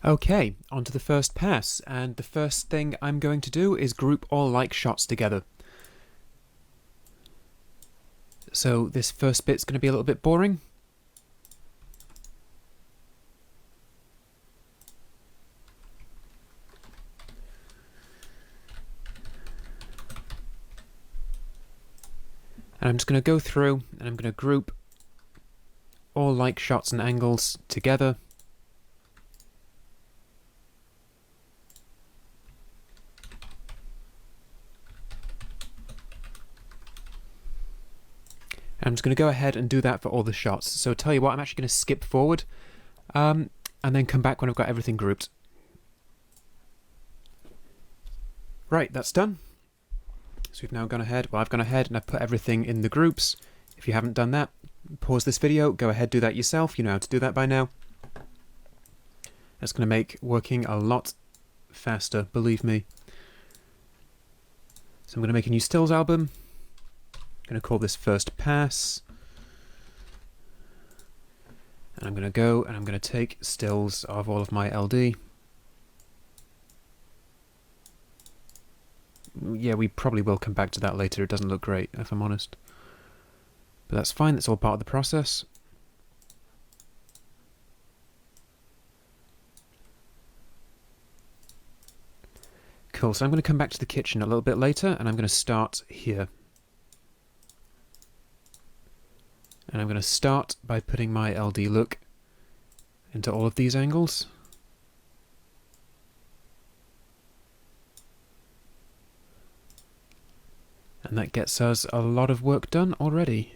Okay, on to the first pass, and the first thing I'm going to do is group all like shots together. So this first bit's going to be a little bit boring. And I'm just going to go through and I'm going to group all like shots and angles together. I'm just going to go ahead and do that for all the shots. So tell you what, I'm actually going to skip forward and then come back when I've got everything grouped. Right, that's done. So we've now gone ahead, I've gone ahead and I've put everything in the groups. If you haven't done that, pause this video, go ahead, do that yourself. You know how to do that by now. That's going to make working a lot faster, believe me. So I'm going to make a new stills album. I'm going to call this First Pass. And I'm going to go and I'm going to take stills of all of my LD. Yeah, we probably will come back to that later. It doesn't look great, if I'm honest. But that's fine, that's all part of the process. Cool, so I'm going to come back to the kitchen a little bit later, and I'm going to start here. And I'm going to start by putting my LD look into all of these angles. And that gets us a lot of work done already.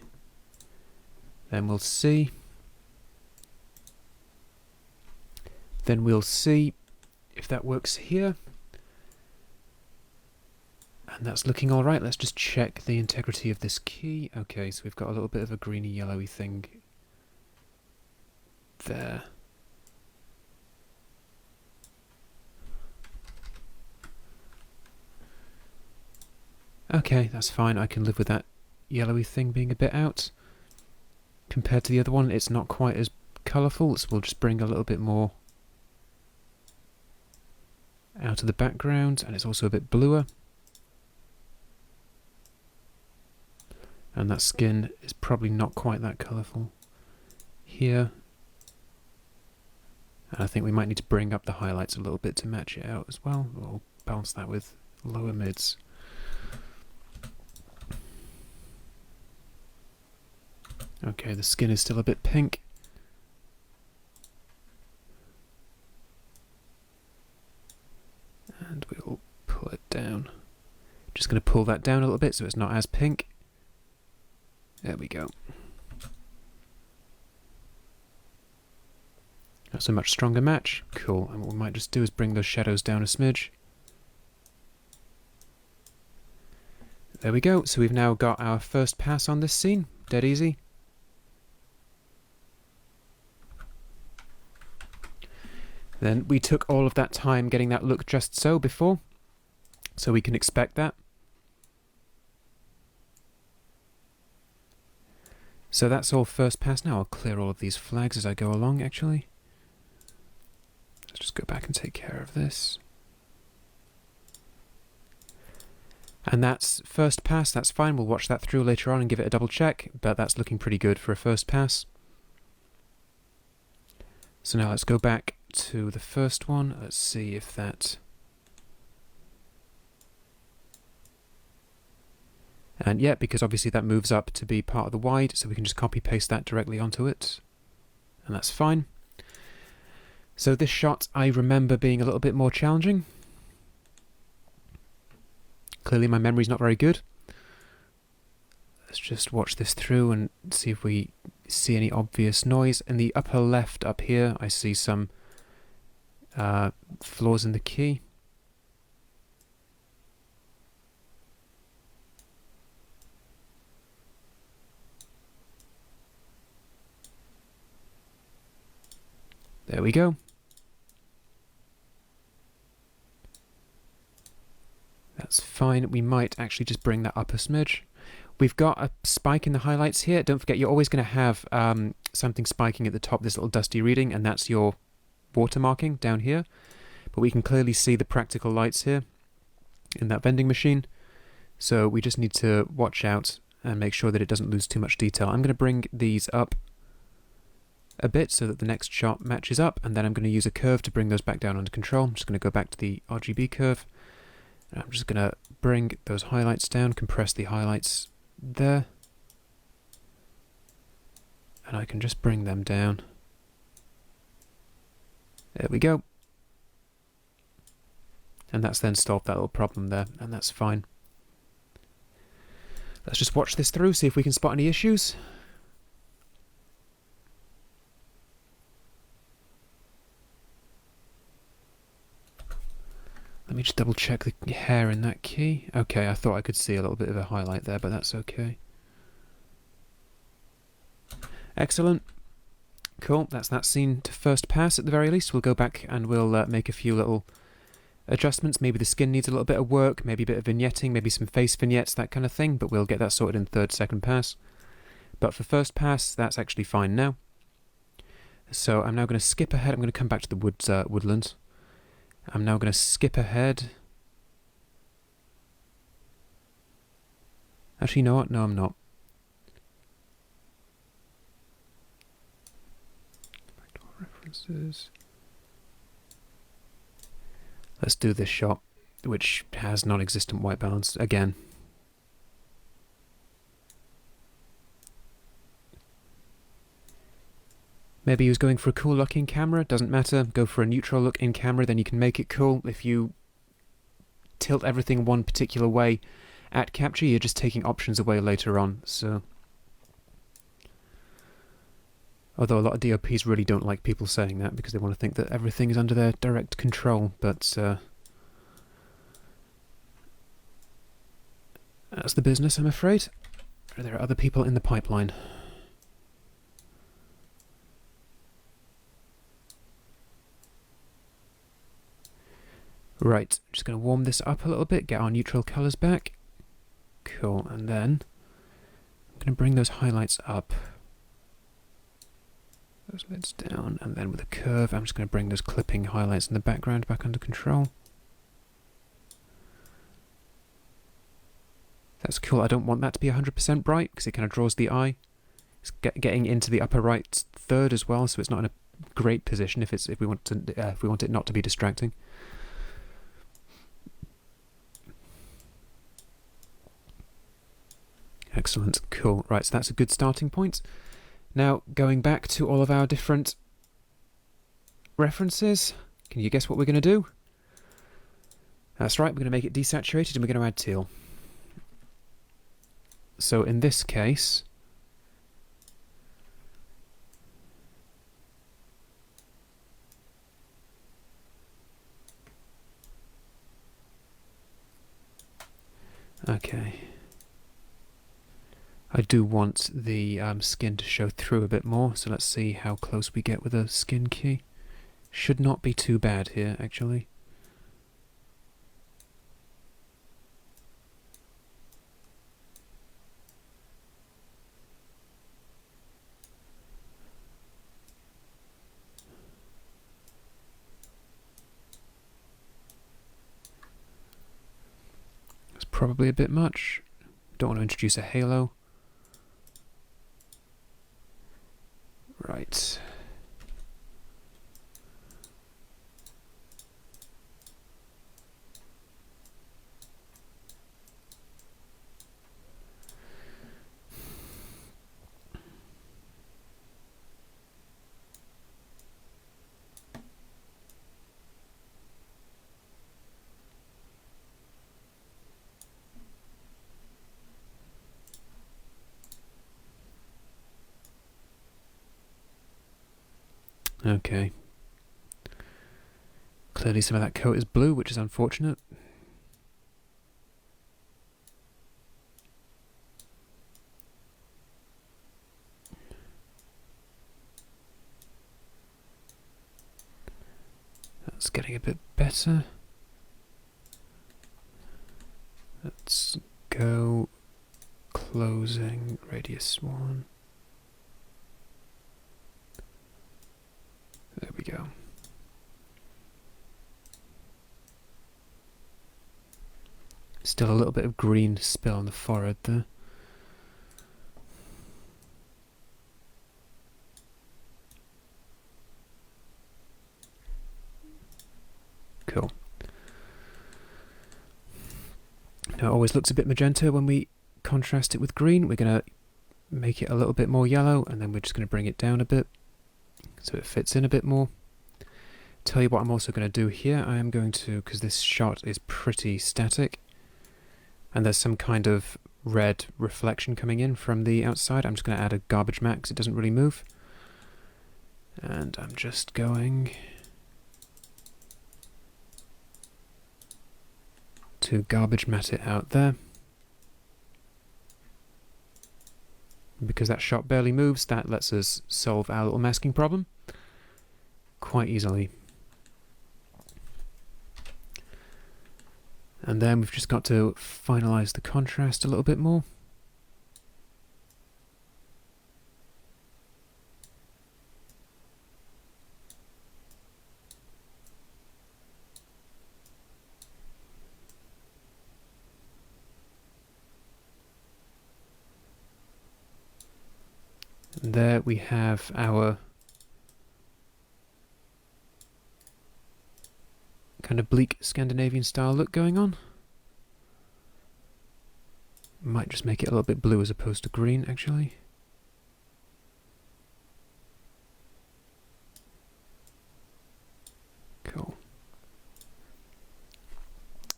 Then we'll see. Then we'll see if that works here. And that's looking all right. Let's just check the integrity of this key. Okay, so we've got a little bit of a greeny yellowy thing there. Okay, that's fine. I can live with that yellowy thing being a bit out. Compared to the other one, it's not quite as colourful, so we'll just bring a little bit more out of the background, and it's also a bit bluer. And that skin is probably not quite that colourful here. And I think we might need to bring up the highlights a little bit to match it out as well. We'll balance that with lower mids. Okay, the skin is still a bit pink. And we'll pull it down. Just going to pull that down a little bit so it's not as pink. There we go. That's a much stronger match. Cool. And what we might just do is bring those shadows down a smidge. There we go. So we've now got our first pass on this scene. Dead easy. Then we took all of that time getting that look just so before, so we can expect that. So that's all first pass. Now I'll clear all of these flags as I go along, actually. Let's just go back and take care of this. And that's first pass, that's fine. We'll watch that through later on and give it a double check, but that's looking pretty good for a first pass. So now let's go back to the first one. Let's see if that... And yeah, because obviously that moves up to be part of the wide, so we can just copy paste that directly onto it. And that's fine. So this shot I remember being a little bit more challenging. Clearly my memory's not very good. Let's just watch this through and see if we see any obvious noise. In the upper left up here, I see some flaws in the key. There we go. That's fine. We might actually just bring that up a smidge. We've got a spike in the highlights here. Don't forget, you're always going to have something spiking at the top, this little dusty reading, and that's your watermarking down here, but we can clearly see the practical lights here in that vending machine. So we just need to watch out and make sure that it doesn't lose too much detail. I'm going to bring these up a bit so that the next shot matches up, and then I'm going to use a curve to bring those back down under control. I'm just going to go back to the RGB curve, and I'm just going to bring those highlights down, compress the highlights there, and I can just bring them down. There we go. And that's then solved that little problem there, and that's fine. Let's just watch this through, see if we can spot any issues. Let me just double check the hair in that key. Okay, I thought I could see a little bit of a highlight there, but that's okay. Excellent. Cool, that's that scene to first pass at the very least. We'll go back and we'll make a few little adjustments. Maybe the skin needs a little bit of work, maybe a bit of vignetting, maybe some face vignettes, that kind of thing, but we'll get that sorted in third, second pass. But for first pass, that's actually fine now. So I'm now going to skip ahead. I'm going to come back to the woodlands. I'm now going to skip ahead. Actually, you know what? No, I'm not. Back to our references. Let's do this shot, which has non-existent white balance again. Maybe he was going for a cool look in camera, doesn't matter. Go for a neutral look in camera, then you can make it cool. If you tilt everything one particular way at capture, you're just taking options away later on, so. Although a lot of DOPs really don't like people saying that because they want to think that everything is under their direct control, but that's the business, I'm afraid. There are other people in the pipeline. Right, I'm just going to warm this up a little bit, get our neutral colours back. Cool, and then I'm going to bring those highlights up. Those lids down, and then with a curve, I'm just going to bring those clipping highlights in the background back under control. That's cool. I don't want that to be 100% bright because it kind of draws the eye. It's getting into the upper right third as well, so it's not in a great position if we want it not to be distracting. Excellent, cool. Right, so that's a good starting point. Now, going back to all of our different references, can you guess what we're going to do? That's right, we're going to make it desaturated and we're going to add teal. So in this case, okay, I do want the skin to show through a bit more, so let's see how close we get with a skin key. Should not be too bad here, actually. That's probably a bit much. Don't want to introduce a halo. Right. Okay. Clearly some of that coat is blue, which is unfortunate. That's getting a bit better. Let's go closing radius 1. There we go. Still a little bit of green spill on the forehead there. Cool. Now it always looks a bit magenta when we contrast it with green. We're going to make it a little bit more yellow, and then we're just going to bring it down a bit so it fits in a bit more. Tell you what I'm also going to do here. I am going to, because this shot is pretty static and there's some kind of red reflection coming in from the outside, I'm just going to add a garbage matte because it doesn't really move. And I'm just going to garbage matte it out there. Because that shot barely moves, that lets us solve our little masking problem quite easily. And then we've just got to finalize the contrast a little bit more. And there we have our kind of bleak Scandinavian style look going on. Might just make it a little bit blue as opposed to green, actually. Cool.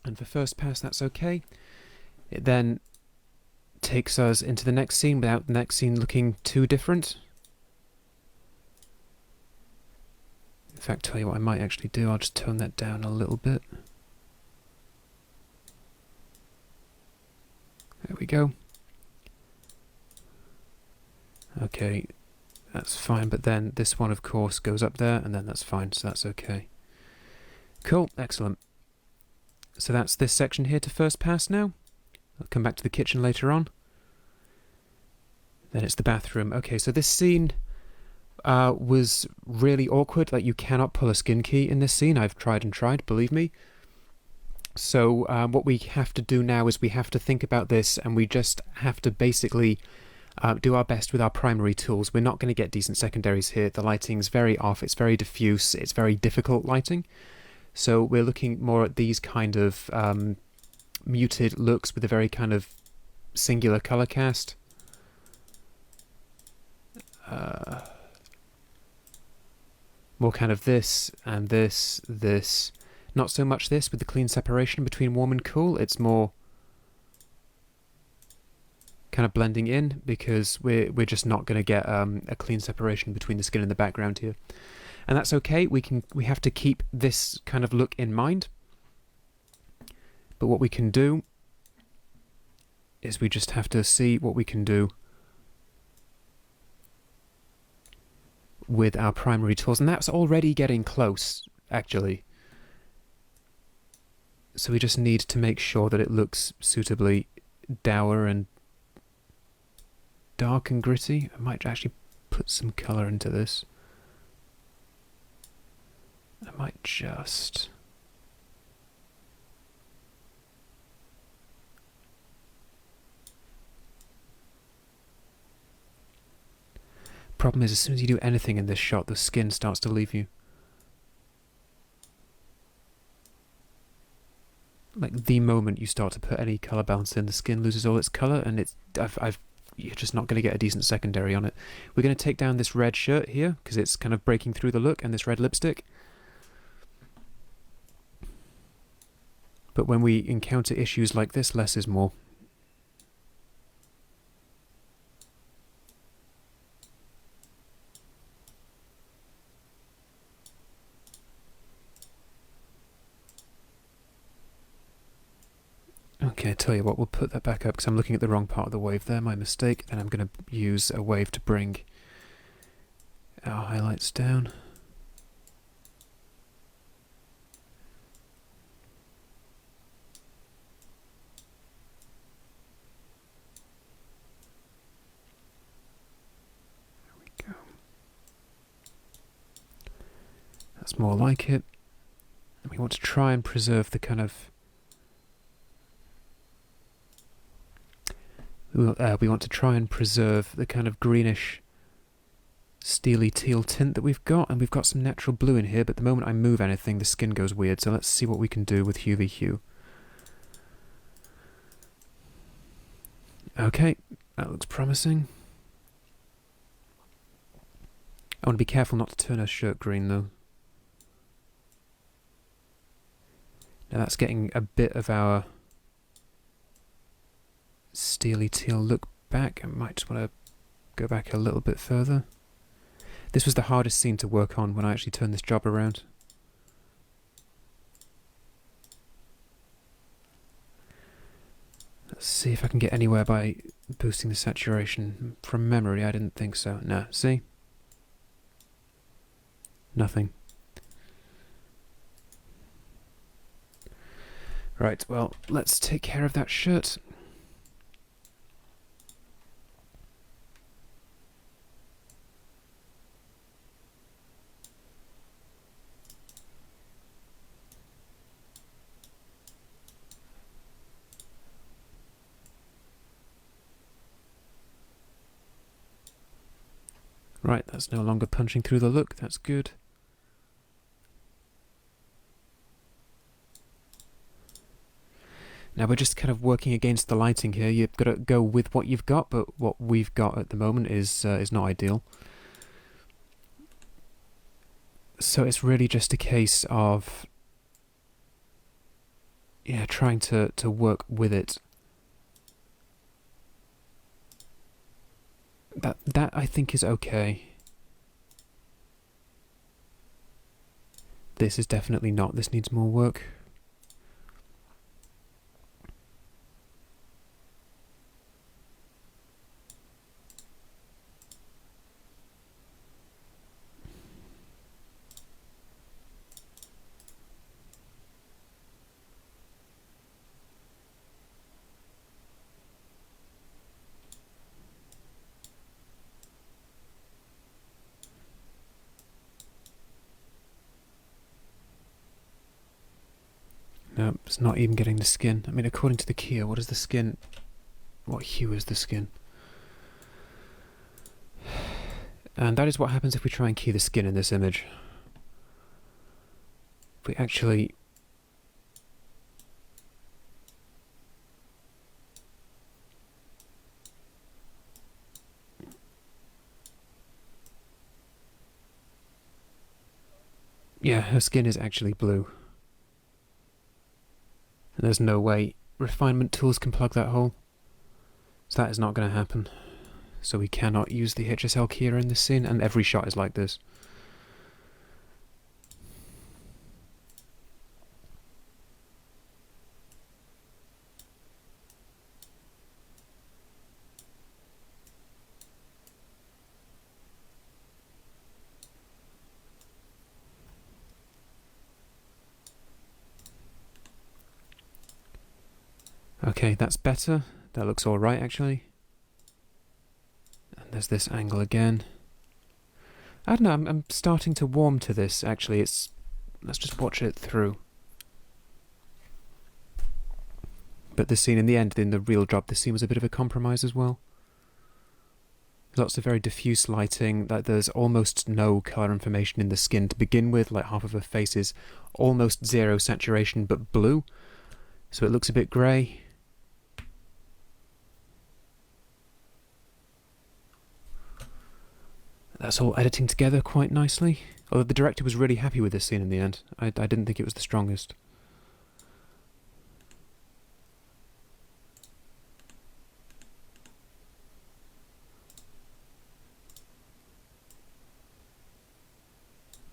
And for first pass, that's okay. It then takes us into the next scene without the next scene looking too different. In fact, tell you what I might actually do, I'll just tone that down a little bit. There we go. Okay, that's fine, but then this one of course goes up there, and then that's fine, so that's okay. Cool, excellent. So that's this section here to first pass now. I'll come back to the kitchen later on. Then it's the bathroom. Okay, so this scene was really awkward. Like, you cannot pull a skin key in this scene. I've tried and tried, believe me. So what we have to do now is we have to think about this, and we just have to basically do our best with our primary tools. We're not going to get decent secondaries here. The lighting's very off. It's very diffuse. It's very difficult lighting. So we're looking more at these kind of muted looks with a very kind of singular color cast. More kind of this and this, this. Not so much this with the clean separation between warm and cool. It's more kind of blending in because we're just not going to get a clean separation between the skin and the background here. And that's okay. We have to keep this kind of look in mind. But what we can do is we just have to see what we can do with our primary tools, and that's already getting close, actually. So we just need to make sure that it looks suitably dour and dark and gritty. I might actually put some colour into this. I might just... Problem is, as soon as you do anything in this shot, the skin starts to leave you. Like, the moment you start to put any colour balance in, the skin loses all its colour, and it's you're just not going to get a decent secondary on it. We're going to take down this red shirt here, because it's kind of breaking through the look, and this red lipstick. But when we encounter issues like this, less is more. Okay, I tell you what, we'll put that back up because I'm looking at the wrong part of the wave there, my mistake. Then I'm going to use a wave to bring our highlights down. There we go. That's more like it. And we want to try and preserve the kind of We want to try and preserve the kind of greenish steely teal tint that we've got, and we've got some natural blue in here, but the moment I move anything the skin goes weird, so let's see what we can do with hue v hue. Okay, that looks promising. I want to be careful not to turn her shirt green though. Now that's getting a bit of our steely teal look back. I might just want to go back a little bit further. This was the hardest scene to work on when I actually turned this job around. Let's see if I can get anywhere by boosting the saturation. From memory, I didn't think so. No, see? Nothing. Right, well, let's take care of that shirt. Right, that's no longer punching through the look, that's good. Now we're just kind of working against the lighting here. You've got to go with what you've got, but what we've got at the moment is not ideal. So it's really just a case of trying to work with it. That I think is okay. This is definitely not. This needs more work. No, it's not even getting the skin. I mean, according to the keyer, what is the skin? What hue is the skin? And that is what happens if we try and key the skin in this image. If we actually... Yeah, her skin is actually blue. And there's no way refinement tools can plug that hole. So that is not going to happen. So we cannot use the HSL keyer in this scene, and every shot is like this. Okay, that's better. That looks alright, actually. And there's this angle again. I don't know, I'm starting to warm to this, actually. Let's just watch it through. But the scene in the end, in the real job, this scene was a bit of a compromise as well. Lots of very diffuse lighting. There's almost no colour information in the skin to begin with. Like half of her face is almost zero saturation, but blue. So it looks a bit grey. That's all editing together quite nicely. Although the director was really happy with this scene in the end. I didn't think it was the strongest.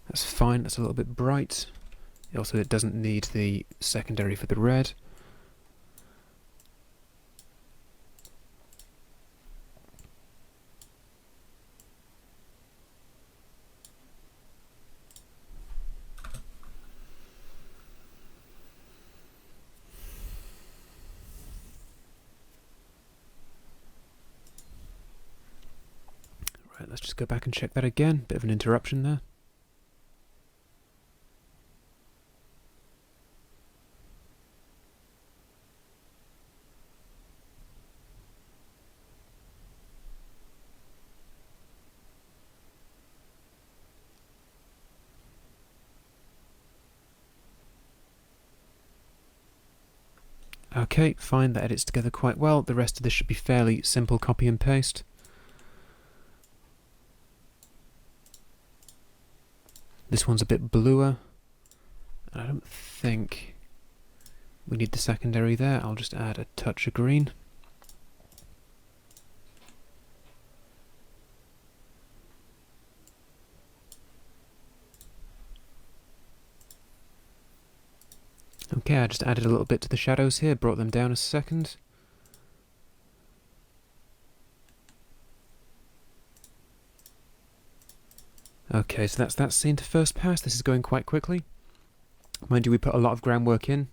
That's fine, that's a little bit bright. Also, it doesn't need the secondary for the red. Right, let's just go back and check that again. Bit of an interruption there. Okay, fine, that edits together quite well. The rest of this should be fairly simple copy and paste. This one's a bit bluer. I don't think we need the secondary there. I'll just add a touch of green. Okay, I just added a little bit to the shadows here, brought them down a second. Okay, so that's that scene to first pass. This is going quite quickly. Mind you, we put a lot of groundwork in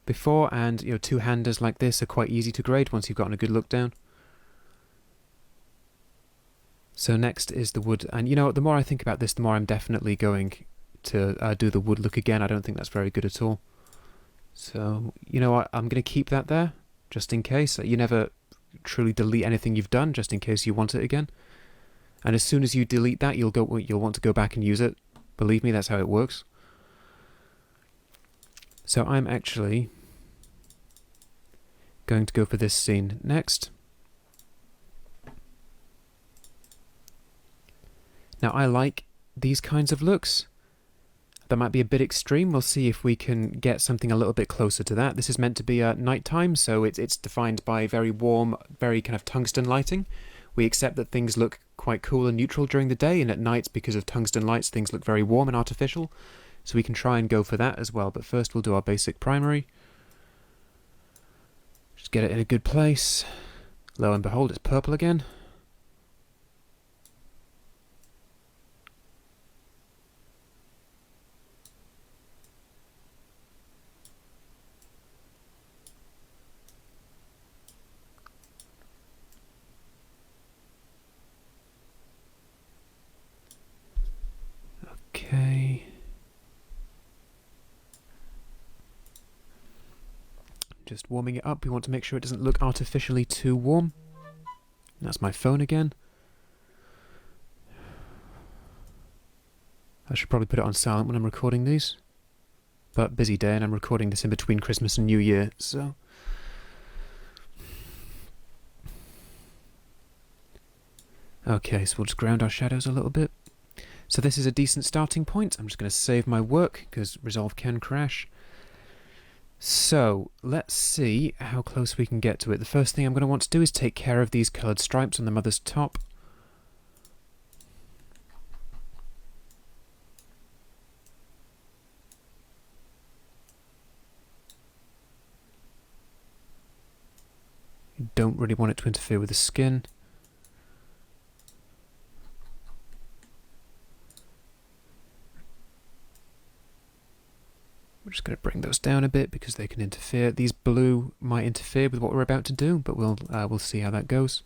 before, and two-handers like this are quite easy to grade once you've gotten a good look down. So next is the wood, and the more I think about this, the more I'm definitely going to do the wood look again. I don't think that's very good at all. So, what, I'm going to keep that there, just in case. You never truly delete anything you've done, just in case you want it again. And as soon as you delete that, you'll want to go back and use it. Believe me, that's how it works. So I'm actually going to go for this scene next. Now, I like these kinds of looks. That might be a bit extreme. We'll see if we can get something a little bit closer to that. This is meant to be nighttime, so it's defined by very warm, very kind of tungsten lighting. We accept that things look quite cool and neutral during the day, and at night, because of tungsten lights, things look very warm and artificial. So we can try and go for that as well. But first we'll do our basic primary. Just get it in a good place. Lo and behold, it's purple again. Okay. Just warming it up. We want to make sure it doesn't look artificially too warm. That's my phone again. I should probably put it on silent when I'm recording these. But busy day, and I'm recording this in between Christmas and New Year, so... Okay, so we'll just ground our shadows a little bit. So this is a decent starting point. I'm just going to save my work, because Resolve can crash. So, let's see how close we can get to it. The first thing I'm going to want to do is take care of these coloured stripes on the mother's top. You don't really want it to interfere with the skin. We're just going to bring those down a bit because they can interfere. These blue might interfere with what we're about to do, but we'll see how that goes.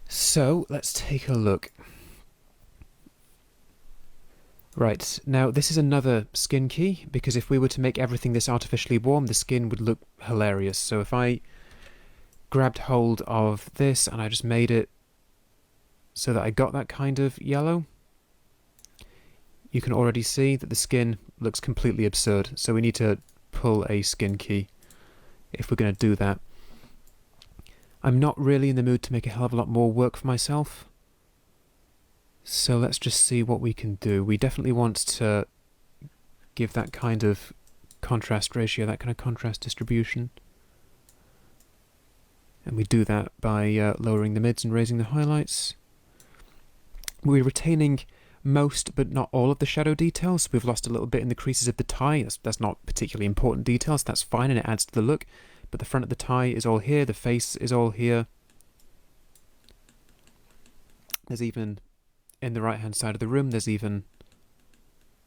So, let's take a look. Right, now this is another skin key, because if we were to make everything this artificially warm, the skin would look hilarious. So if I grabbed hold of this and I just made it so that I got that kind of yellow, you can already see that the skin looks completely absurd. So we need to pull a skin key if we're going to do that. I'm not really in the mood to make a hell of a lot more work for myself. So let's just see what we can do. We definitely want to give that kind of contrast ratio, that kind of contrast distribution. And we do that by lowering the mids and raising the highlights. We're retaining most but not all of the shadow details. We've lost a little bit in the creases of the tie. That's not particularly important details. That's fine and it adds to the look. But the front of the tie is all here. The face is all here. There's even, in the right hand side of the room, there's even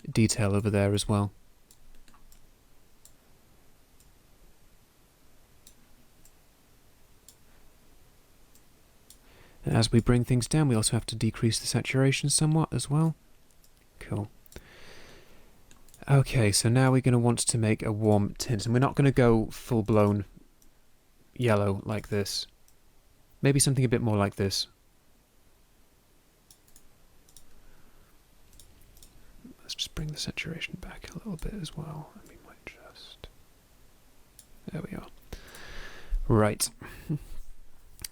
detail over there as well. And as we bring things down, we also have to decrease the saturation somewhat as well. Cool. Okay, so now we're going to want to make a warm tint, and we're not going to go full-blown yellow like this. Maybe something a bit more like this. Let's just bring the saturation back a little bit as well. And we might just... There we are. Right.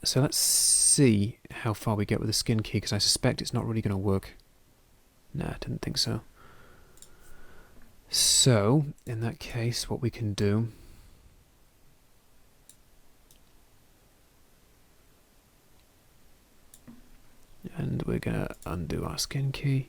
So let's see how far we get with the skin key, because I suspect it's not really going to work. Nah, I didn't think so. So, in that case, what we can do... And we're going to undo our skin key.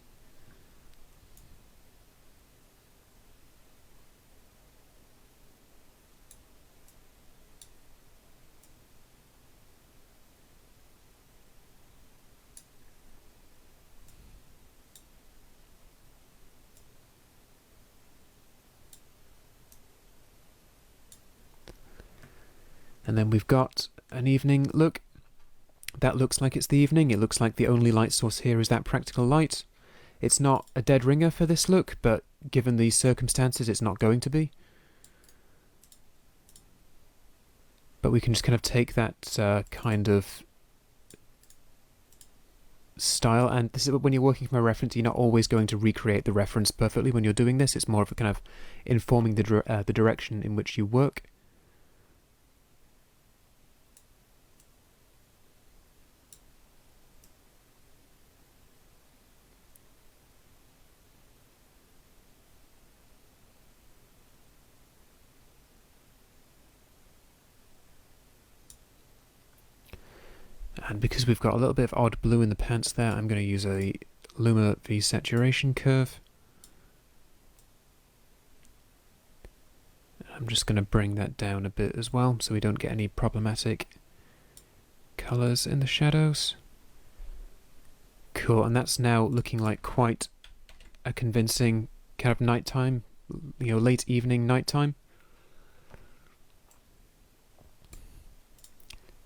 And then we've got an evening look. That looks like it's the evening. It looks like the only light source here is that practical light. It's not a dead ringer for this look, but given these circumstances, it's not going to be. But we can just kind of take that kind of style, and this is when you're working from a reference, you're not always going to recreate the reference perfectly when you're doing this. It's more of a kind of informing the direction in which you work. And because we've got a little bit of odd blue in the pants there, I'm going to use a Luma V saturation curve. I'm just going to bring that down a bit as well, so we don't get any problematic colours in the shadows. Cool, and that's now looking like quite a convincing kind of nighttime, late evening nighttime.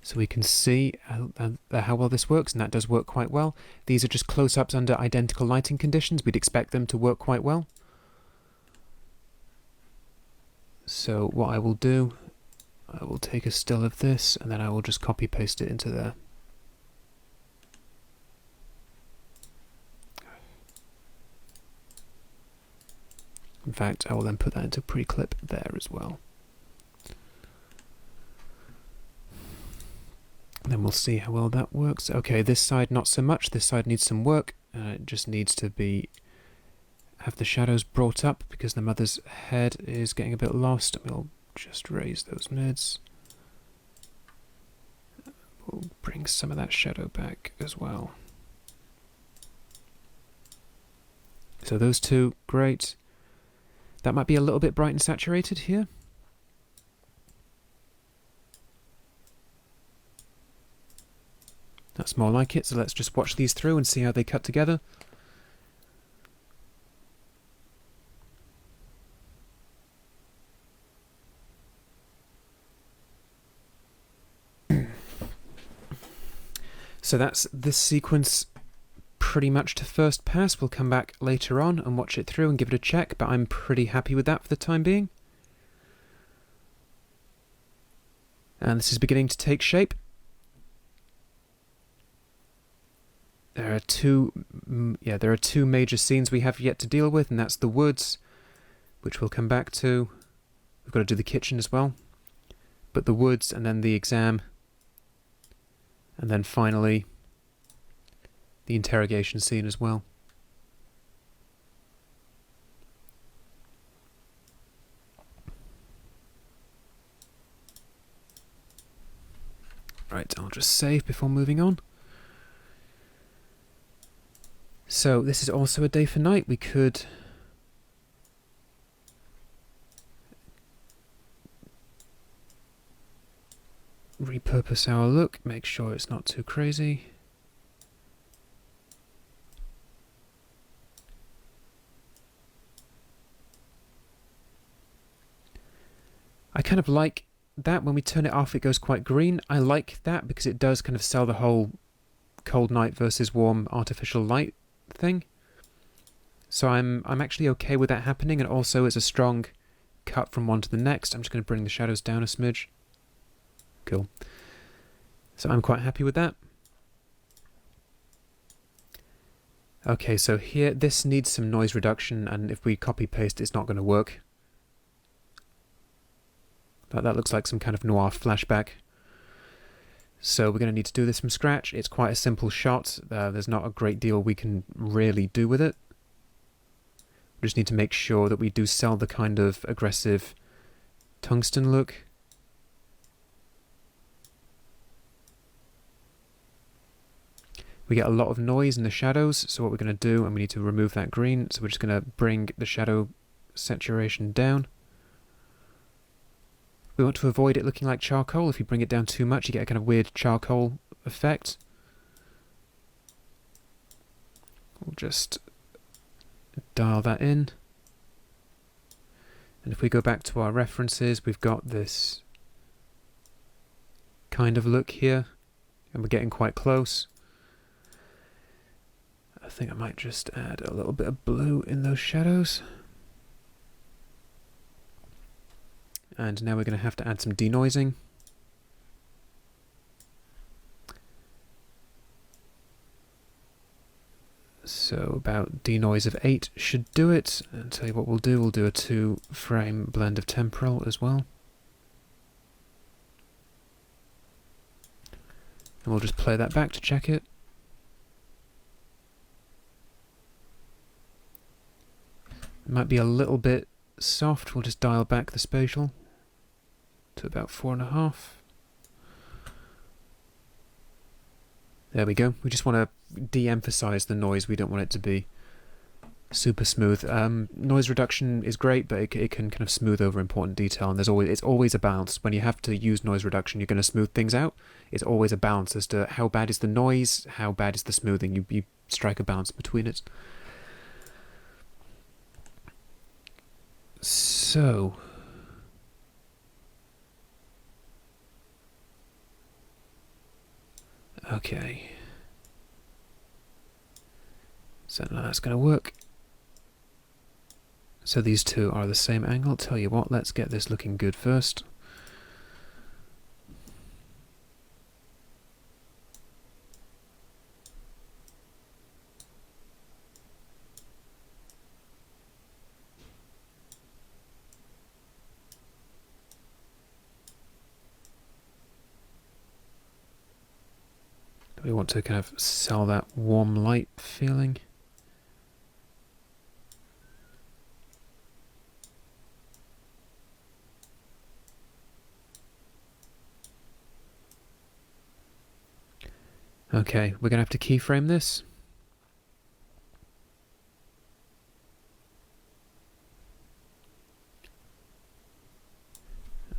So we can see how well this works, and that does work quite well. These are just close-ups under identical lighting conditions. We'd expect them to work quite well. So what I will do, I will take a still of this, and then I will just copy-paste it into there. In fact, I will then put that into pre-clip there as well. Then we'll see how well that works. Okay, this side not so much. This side needs some work. It just needs to have the shadows brought up because the mother's head is getting a bit lost. We'll just raise those mids. We'll bring some of that shadow back as well. So those two, great. That might be a little bit bright and saturated here. That's more like it, so let's just watch these through and see how they cut together. So that's this sequence pretty much to first pass. We'll come back later on and watch it through and give it a check, but I'm pretty happy with that for the time being. And this is beginning to take shape. There are two major scenes we have yet to deal with, and that's the woods, which we'll come back to. We've got to do the kitchen as well. But the woods, and then the exam, and then finally the interrogation scene as well. Right, I'll just save before moving on. So this is also a day for night. We could repurpose our look, make sure it's not too crazy. I kind of like that when we turn it off it goes quite green. I like that because it does kind of sell the whole cold night versus warm artificial light thing. So I'm actually okay with that happening, and also it's a strong cut from one to the next. I'm just going to bring the shadows down a smidge. Cool. So I'm quite happy with that. Okay, so here this needs some noise reduction, and if we copy paste it's not going to work. That looks like some kind of noir flashback. So we're going to need to do this from scratch. It's quite a simple shot. There's not a great deal we can really do with it. We just need to make sure that we do sell the kind of aggressive tungsten look. We get a lot of noise in the shadows, so what we're going to do, and we need to remove that green, so we're just going to bring the shadow saturation down. We want to avoid it looking like charcoal. If you bring it down too much, you get a kind of weird charcoal effect. We'll just dial that in. And if we go back to our references, we've got this kind of look here, and we're getting quite close. I think I might just add a little bit of blue in those shadows. And now we're going to have to add some denoising. So about denoise of 8 should do it. And tell you what we'll do a 2-frame blend of temporal as well. And we'll just play that back to check it. It might be a little bit soft. We'll just dial back the spatial to about 4.5. There we go. We just want to de-emphasize the noise. We don't want it to be super smooth. Noise reduction is great, but it can kind of smooth over important detail, and it's always a balance. When you have to use noise reduction, you're going to smooth things out. It's always a balance as to how bad is the noise, how bad is the smoothing. You strike a balance between it. So, okay, so now that's going to work. So these two are the same angle. Tell you what, let's get this looking good first. We want to kind of sell that warm light feeling. Okay, we're going to have to keyframe this.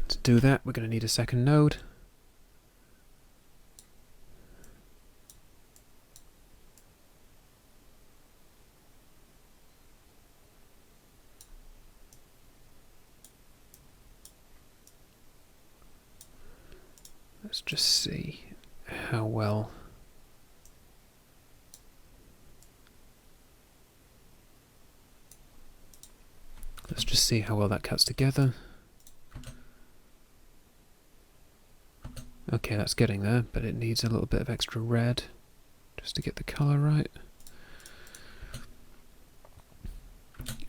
To do that, we're going to need a second node. Let's just see how well. Let's just see how well that cuts together. Okay, that's getting there, but it needs a little bit of extra red just to get the color right.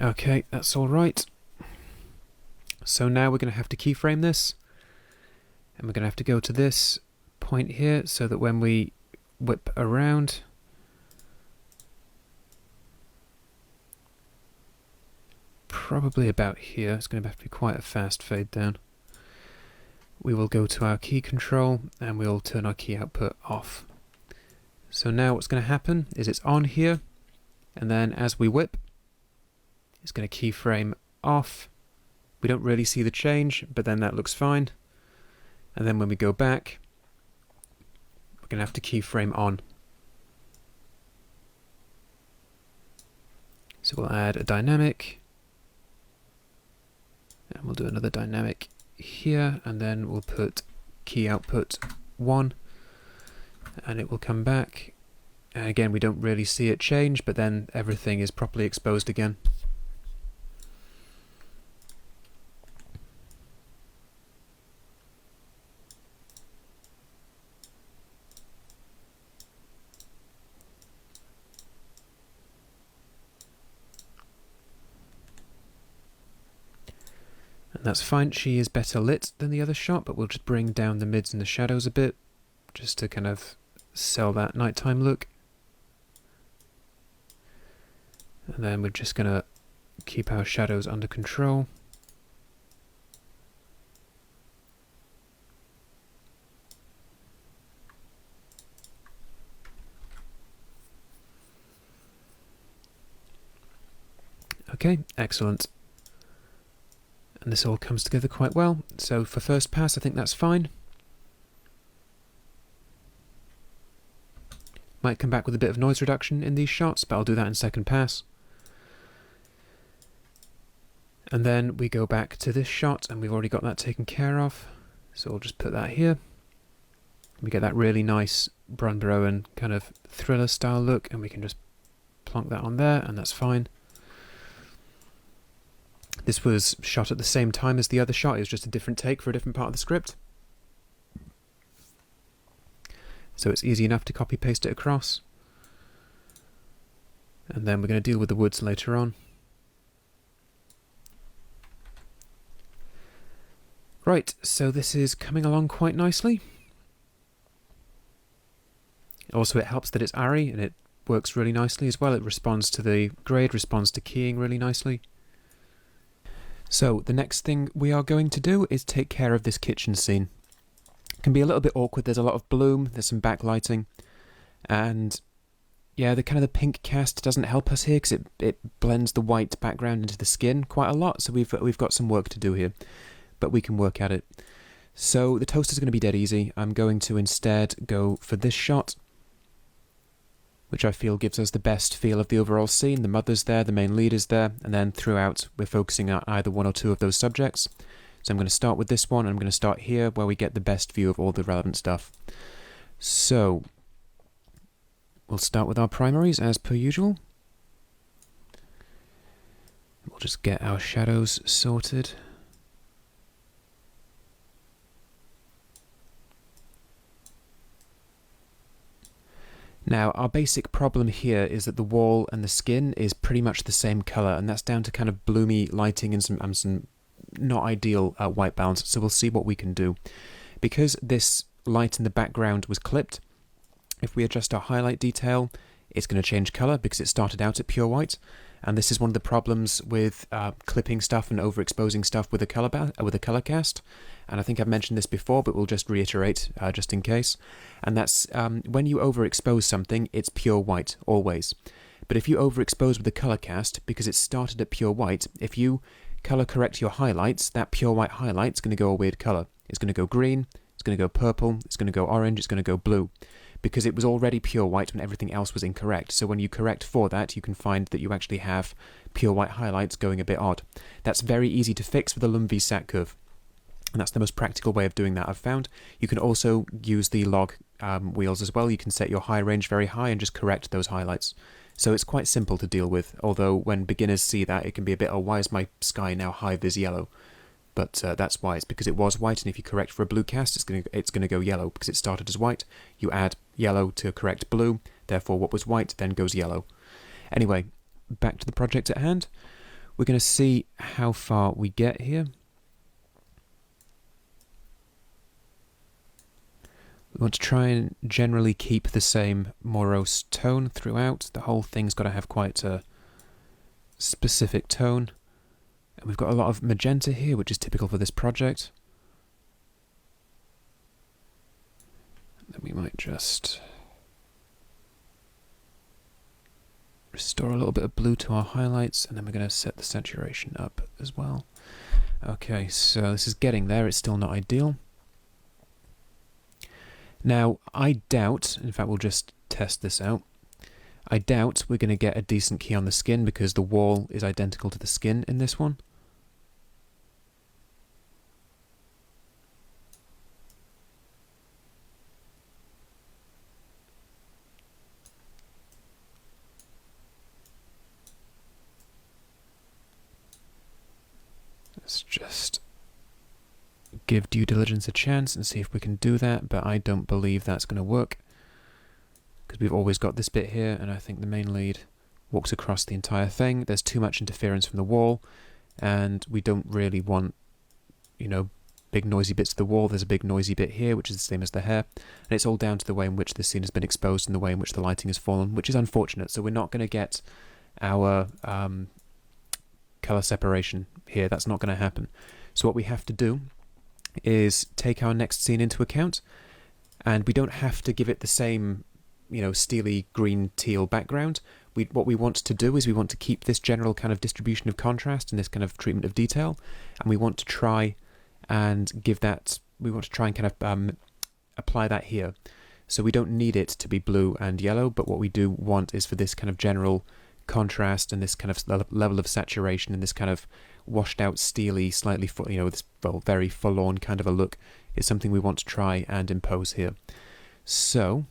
Okay, that's all right. So now we're going to have to keyframe this. And we're going to have to go to this point here so that when we whip around, probably about here, it's going to have to be quite a fast fade down. We will go to our key control and we'll turn our key output off. So now what's going to happen is it's on here, and then as we whip, it's going to keyframe off. We don't really see the change, but then that looks fine. And then when we go back, we're going to have to keyframe on. So we'll add a dynamic, and we'll do another dynamic here, and then we'll put key output 1, and it will come back. And again, we don't really see it change, but then everything is properly exposed again. And That's fine. She is better lit than the other shot, but we'll just bring down the mids and the shadows a bit, just to kind of sell that nighttime look. And then we're just going to keep our shadows under control. Okay, excellent. And this all comes together quite well. So for first pass, I think that's fine. Might come back with a bit of noise reduction in these shots, but I'll do that in second pass. And then we go back to this shot, and we've already got that taken care of. So we'll just put that here. We get that really nice Brunborough kind of thriller style look, and we can just plonk that on there, and that's fine. This was shot at the same time as the other shot. It was just a different take for a different part of the script. So it's easy enough to copy paste it across. And then we're going to deal with the woods later on. Right, so this is coming along quite nicely. Also, it helps that it's ARRI, and it works really nicely as well. It responds to the grade, responds to keying really nicely. So the next thing we are going to do is take care of this kitchen scene. It can be a little bit awkward. There's a lot of bloom, there's some backlighting, and yeah, the kind of the pink cast doesn't help us here because it blends the white background into the skin quite a lot. So we've got some work to do here, but we can work at it. So the toaster's going to be dead easy. I'm going to instead go for this shot, which I feel gives us the best feel of the overall scene. The mother's there, the main lead is there, and then throughout we're focusing on either one or two of those subjects. So I'm going to start with this one, and I'm going to start here where we get the best view of all the relevant stuff. So we'll start with our primaries as per usual. We'll just get our shadows sorted. Now, our basic problem here is that the wall and the skin is pretty much the same colour, and that's down to kind of bloomy lighting and some not ideal white balance, so we'll see what we can do. Because this light in the background was clipped, if we adjust our highlight detail, it's going to change colour because it started out at pure white, and this is one of the problems with clipping stuff and overexposing stuff with a colour cast. And I think I've mentioned this before, but we'll just reiterate just in case. And that's when you overexpose something, it's pure white, always. But if you overexpose with a colour cast, because it started at pure white, if you colour correct your highlights, that pure white highlight's going to go a weird colour. It's going to go green, it's going to go purple, it's going to go orange, it's going to go blue. Because it was already pure white when everything else was incorrect. So when you correct for that, you can find that you actually have pure white highlights going a bit odd. That's very easy to fix with a LumV-Sat curve. And that's the most practical way of doing that I've found. You can also use the log wheels as well. You can set your high range very high and just correct those highlights. So it's quite simple to deal with, although when beginners see that, it can be a bit, oh, why is my sky now high-vis yellow? But that's why. It's because it was white, and if you correct for a blue cast, it's going to go yellow, because it started as white. You add yellow to correct blue, therefore what was white then goes yellow. Anyway, back to the project at hand. We're going to see how far we get here. We want to try and generally keep the same morose tone throughout. The whole thing's got to have quite a specific tone. And we've got a lot of magenta here, which is typical for this project. Then we might just restore a little bit of blue to our highlights, and then we're going to set the saturation up as well. Okay, so this is getting there. It's still not ideal. Now, I doubt, in fact we'll just test this out, I doubt we're going to get a decent key on the skin because the wall is identical to the skin in this one. Let's just give due diligence a chance and see if we can do that, but I don't believe that's going to work because we've always got this bit here, and I think the main lead walks across the entire thing. There's too much interference from the wall, and we don't really want you know, big noisy bits of the wall. There's a big noisy bit here, which is the same as the hair. And it's all down to the way in which this scene has been exposed and the way in which the lighting has fallen, which is unfortunate. So we're not going to get our color separation here. That's not going to happen. So what we have to do is take our next scene into account, and we don't have to give it the same, you know, steely green teal background. What we want to do is we want to keep this general kind of distribution of contrast and this kind of treatment of detail, and we want to try and kind of apply that here. So we don't need it to be blue and yellow, but what we do want is for this kind of general contrast and this kind of level of saturation and this kind of washed out, steely, slightly, you know, this very forlorn kind of a look is something we want to try and impose here. So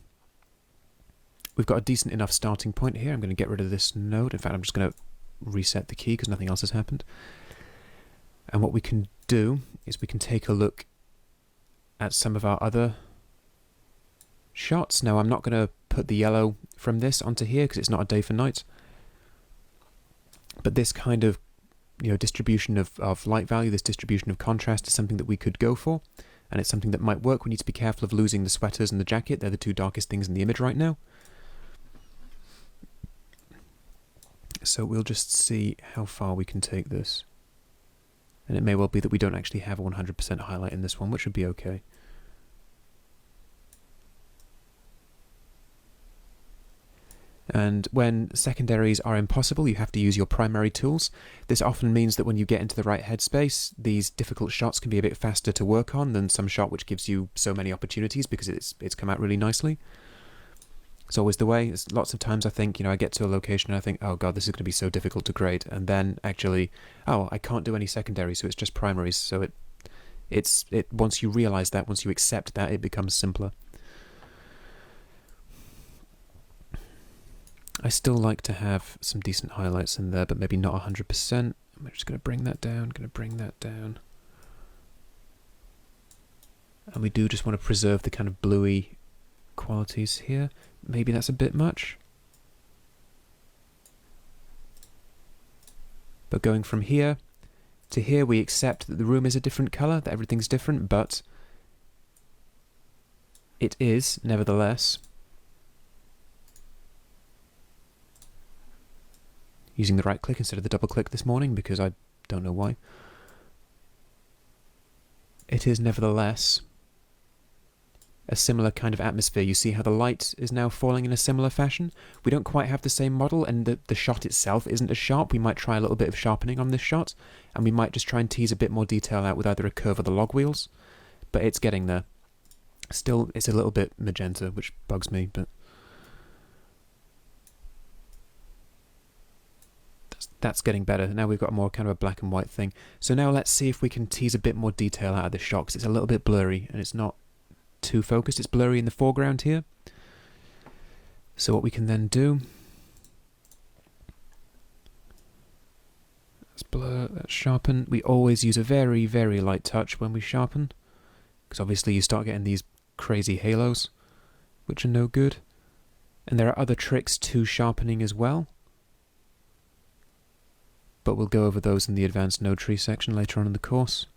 we've got a decent enough starting point here. I'm going to get rid of this node. In fact, I'm just going to reset the key because nothing else has happened. And what we can do is we can take a look at some of our other shots. Now, I'm not going to put the yellow from this onto here because it's not a day for night. But this kind of, you know, distribution of light value, this distribution of contrast is something that we could go for. And it's something that might work. We need to be careful of losing the sweaters and the jacket. They're the two darkest things in the image right now. So we'll just see how far we can take this. And it may well be that we don't actually have 100% highlight in this one, which would be okay. And when secondaries are impossible, you have to use your primary tools. This often means that when you get into the right headspace, these difficult shots can be a bit faster to work on than some shot which gives you so many opportunities because it's come out really nicely. It's always the way. It's lots of times I think, you know, I get to a location and I think, oh god, this is going to be so difficult to grade, and then actually, oh, I can't do any secondaries, so it's just primaries. So it once you realize that, once you accept that, it becomes simpler. I still like to have some decent highlights in there, but maybe not 100%. I'm just going to bring that down, And we do just want to preserve the kind of bluey qualities here. Maybe that's a bit much. But going from here to here, we accept that the room is a different color, that everything's different, but it is, nevertheless, using the right click instead of the double click this morning because I don't know why. It is nevertheless a similar kind of atmosphere. You see how the light is now falling in a similar fashion? We don't quite have the same model, and the shot itself isn't as sharp. We might try a little bit of sharpening on this shot, and we might just try and tease a bit more detail out with either a curve or the log wheels, but it's getting there. Still, it's a little bit magenta, which bugs me, but that's getting better. Now we've got more kind of a black and white thing. So now let's see if we can tease a bit more detail out of this shot, because it's a little bit blurry, and it's not too focused. It's blurry in the foreground here. So what we can then do, let's blur, let's sharpen. We always use a very, very light touch when we sharpen, because obviously you start getting these crazy halos, which are no good. And there are other tricks to sharpening as well, but we'll go over those in the advanced node tree section later on in the course.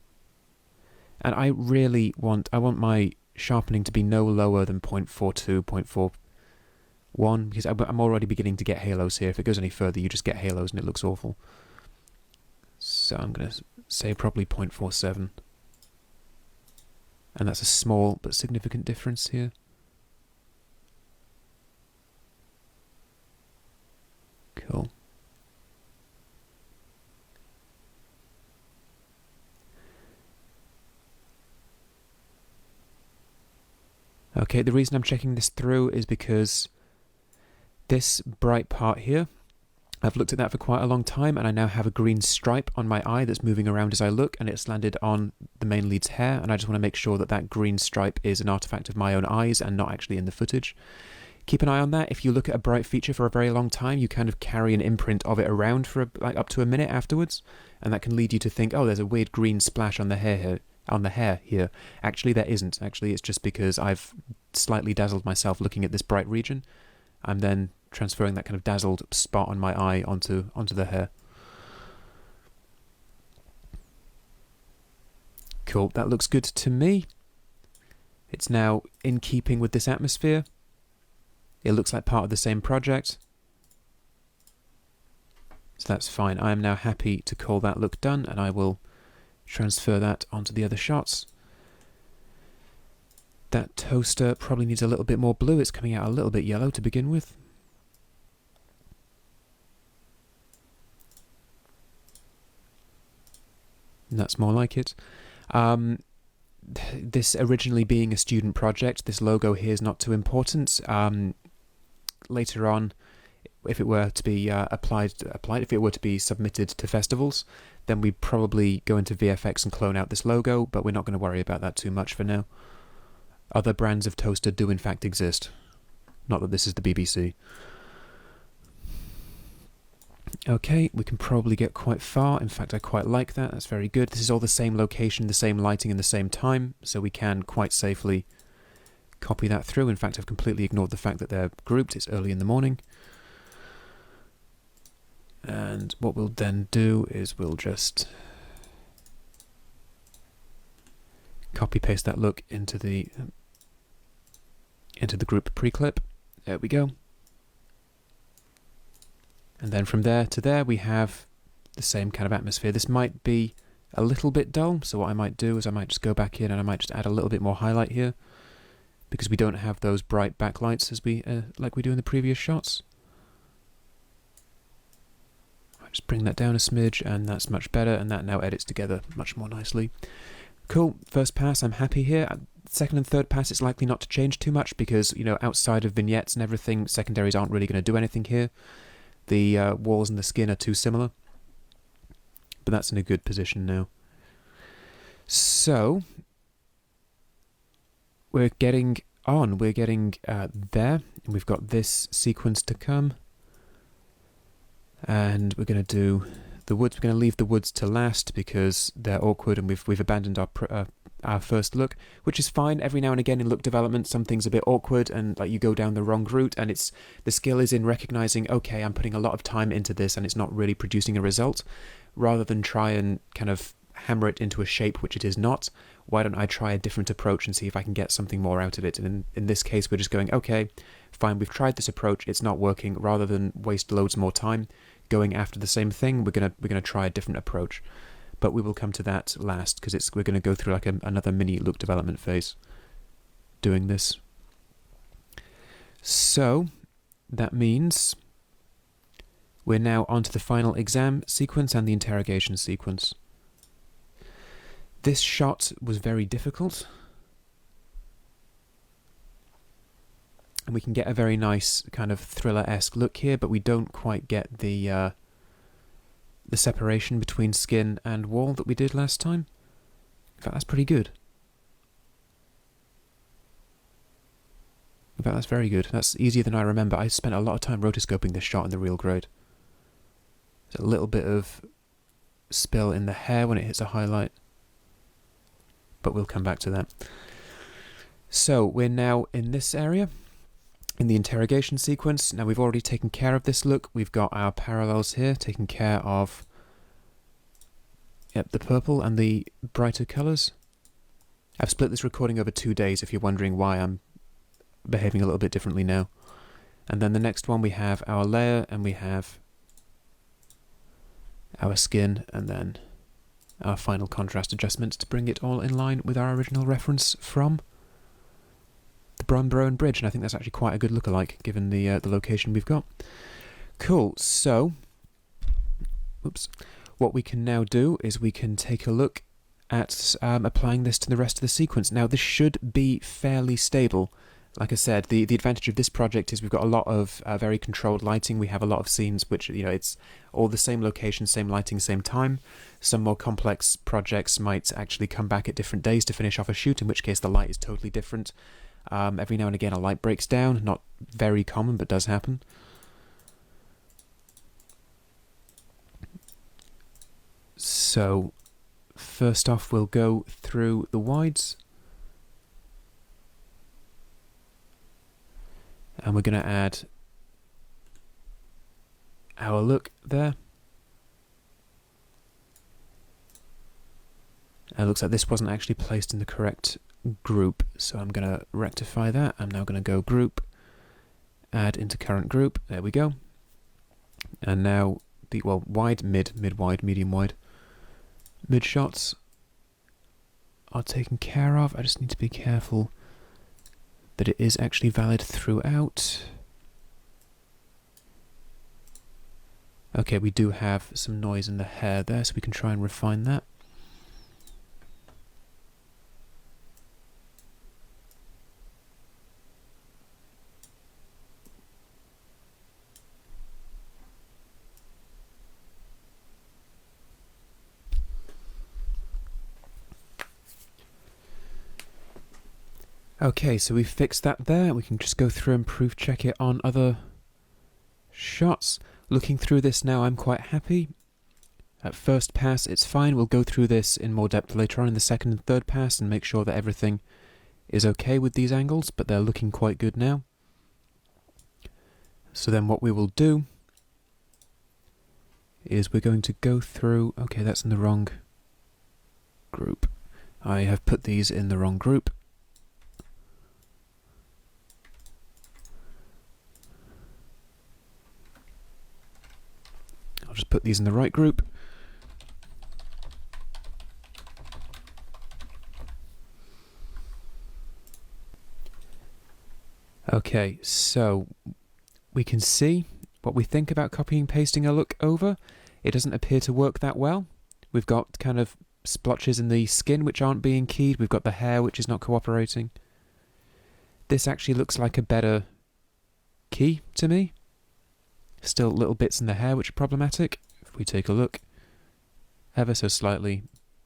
And I want my sharpening to be no lower than 0.42, 0.41, because I'm already beginning to get halos here. If it goes any further, you just get halos and it looks awful. So I'm going to say probably 0.47. And that's a small but significant difference here. Cool. Okay, the reason I'm checking this through is because this bright part here, I've looked at that for quite a long time, and I now have a green stripe on my eye that's moving around as I look, and it's landed on the main lead's hair, and I just want to make sure that that green stripe is an artifact of my own eyes and not actually in the footage. Keep an eye on that. If you look at a bright feature for a very long time, you kind of carry an imprint of it around for like up to a minute afterwards, and that can lead you to think, oh, there's a weird green splash on the hair here. Actually, there isn't. Actually, it's just because I've slightly dazzled myself looking at this bright region. I'm then transferring that kind of dazzled spot on my eye onto the hair. Cool, that looks good to me. It's now in keeping with this atmosphere. It looks like part of the same project. So that's fine. I am now happy to call that look done, and I will transfer that onto the other shots. That toaster probably needs a little bit more blue. It's coming out a little bit yellow to begin with. And that's more like it. This originally being a student project, this logo here is not too important. Later on, if it were to be if it were to be submitted to festivals, then we'd probably go into VFX and clone out this logo, but we're not going to worry about that too much for now. Other brands of toaster do in fact exist. Not that this is the BBC. Okay, we can probably get quite far. In fact, I quite like that. That's very good. This is all the same location, the same lighting, and the same time, so we can quite safely copy that through. In fact, I've completely ignored the fact that they're grouped. It's early in the morning. And what we'll then do is we'll just copy-paste that look into the group pre-clip. There we go. And then from there to there, we have the same kind of atmosphere. This might be a little bit dull, so what I might do is I might just go back in and I might just add a little bit more highlight here, because we don't have those bright backlights as we like we do in the previous shots. I just bring that down a smidge, and that's much better, and that now edits together much more nicely. Cool. First pass, I'm happy here. Second and third pass, it's likely not to change too much because, you know, outside of vignettes and everything, secondaries aren't really going to do anything here. The walls and the skin are too similar, but that's in a good position now. So we're getting on. We're getting there, and we've got this sequence to come, and we're going to do the woods. We're going to leave the woods to last because they're awkward, and we've abandoned our first look, which is fine. Every now and again in look development, something's a bit awkward and like you go down the wrong route, and it's the skill is in recognizing, okay, I'm putting a lot of time into this and it's not really producing a result, rather than try and kind of hammer it into a shape which it is not. Why don't I try a different approach and see if I can get something more out of it? And in this case, we're just going, okay, fine, we've tried this approach, it's not working. Rather than waste loads more time going after the same thing, we're gonna try a different approach. But we will come to that last, because we're going to go through like another mini look development phase doing this. So that means we're now onto the final exam sequence and the interrogation sequence. This shot was very difficult, and we can get a very nice kind of thriller-esque look here, but we don't quite get the separation between skin and wall that we did last time. In fact, that's pretty good. In fact, that's very good. That's easier than I remember. I spent a lot of time rotoscoping this shot in the real grade. There's a little bit of spill in the hair when it hits a highlight, but we'll come back to that. So we're now in this area, in the interrogation sequence. Now we've already taken care of this look. We've got our parallels here, taking care of the purple and the brighter colours. I've split this recording over 2 days if you're wondering why I'm behaving a little bit differently now. And then the next one, we have our layer and we have our skin, and then our final contrast adjustments to bring it all in line with our original reference from the Brombrone Bridge. And I think that's actually quite a good lookalike given the location we've got. Cool. So, what we can now do is we can take a look at applying this to the rest of the sequence. Now, this should be fairly stable. Like I said, the advantage of this project is we've got a lot of very controlled lighting. We have a lot of scenes which, you know, it's all the same location, same lighting, same time. Some more complex projects might actually come back at different days to finish off a shoot, in which case the light is totally different. Every now and again a light breaks down, not very common, but does happen. So, first off, we'll go through the wides. And we're going to add our look there. It looks like this wasn't actually placed in the correct group, so I'm going to rectify that. I'm now going to go group, add into current group. There we go. And now the wide, mid wide, medium wide, mid shots are taken care of. I just need to be careful that it is actually valid throughout. Okay, we do have some noise in the hair there, so we can try and refine that. Okay, so we've fixed that there. We can just go through and proof check it on other shots. Looking through this now, I'm quite happy. At first pass, it's fine. We'll go through this in more depth later on in the second and third pass and make sure that everything is okay with these angles, but they're looking quite good now. So then what we will do is we're going to go through... Okay, that's in the wrong group. I have put these in the wrong group. I'll just put these in the right group. Okay, so we can see what we think about copying and pasting a look over. It doesn't appear to work that well. We've got kind of splotches in the skin which aren't being keyed. We've got the hair which is not cooperating. This actually looks like a better key to me. Still little bits in the hair which are problematic. If we take a look, ever so slightly.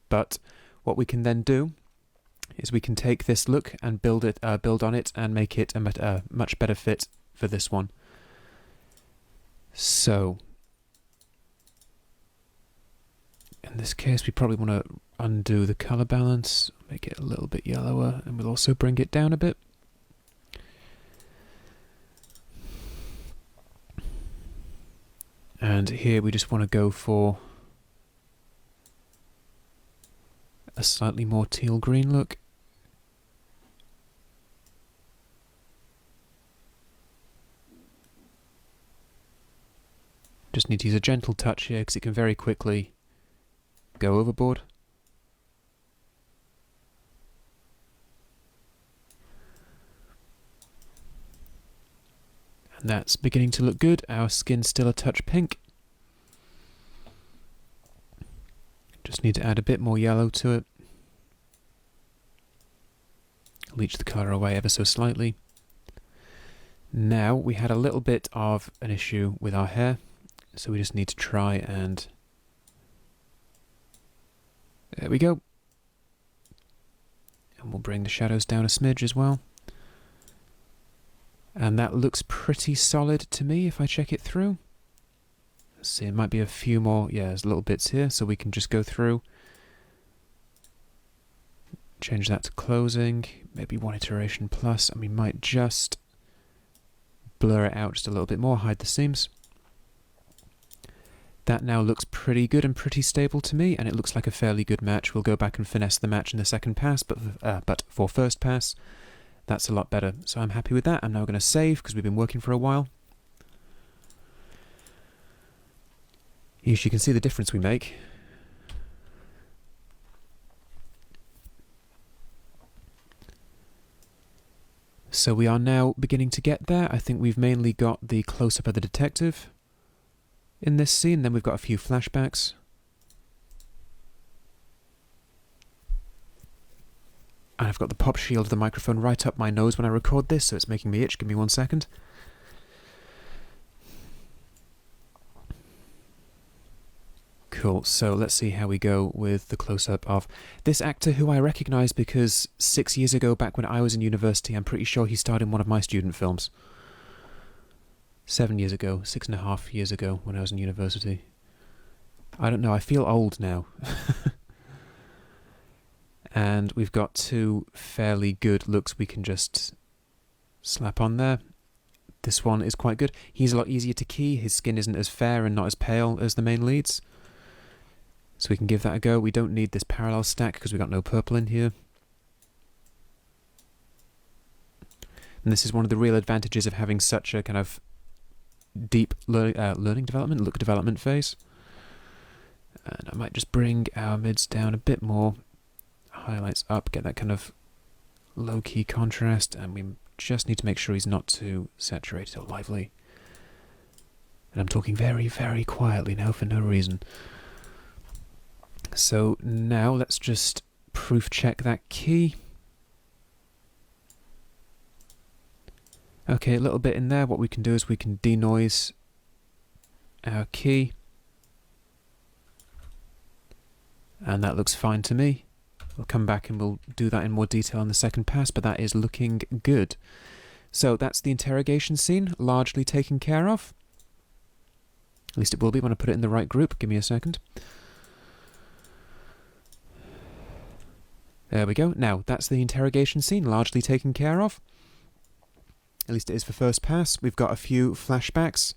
But what we can then do is we can take this look and build on it and make it a much better fit for this one. So in this case, we probably want to undo the color balance, make it a little bit yellower, and we'll also bring it down a bit. And here we just want to go for a slightly more teal green look. Just need to use a gentle touch here because it can very quickly go overboard. And that's beginning to look good. Our skin's still a touch pink. Just need to add a bit more yellow to it. Leach the colour away ever so slightly. Now, we had a little bit of an issue with our hair, so we just need to try and... There we go. And we'll bring the shadows down a smidge as well. And that looks pretty solid to me if I check it through. Let's see, it might be a few more, yeah, there's little bits here, so we can just go through. Change that to closing, maybe one iteration plus, and we might just blur it out just a little bit more, hide the seams. That now looks pretty good and pretty stable to me, and it looks like a fairly good match. We'll go back and finesse the match in the second pass, but for first pass, that's a lot better. So I'm happy with that. I'm now going to save, because we've been working for a while. You can see the difference we make. So we are now beginning to get there. I think we've mainly got the close-up of the detective in this scene, then we've got a few flashbacks. And I've got the pop shield of the microphone right up my nose when I record this, so it's making me itch. Give me 1 second. Cool, so let's see how we go with the close-up of this actor who I recognise because 6 years ago, back when I was in university, I'm pretty sure he starred in one of my student films. 7 years ago, 6.5 years ago when I was in university. I don't know, I feel old now. And we've got two fairly good looks we can just slap on there. This one is quite good. He's a lot easier to key, his skin isn't as fair and not as pale as the main leads. So we can give that a go. We don't need this parallel stack because we've got no purple in here. And this is one of the real advantages of having such a kind of deep learning development, look development phase. And I might just bring our mids down a bit more, highlights up, get that kind of low-key contrast, and we just need to make sure he's not too saturated or lively. And I'm talking very, very quietly now for no reason. So now let's just proof check that key. Okay, a little bit in there. What we can do is we can denoise our key. And that looks fine to me. We'll come back and we'll do that in more detail in the second pass, but that is looking good. So that's the interrogation scene, largely taken care of. At least it will be when I put it in the right group. Give me a second. There we go. Now, that's the interrogation scene, largely taken care of. At least it is for first pass. We've got a few flashbacks.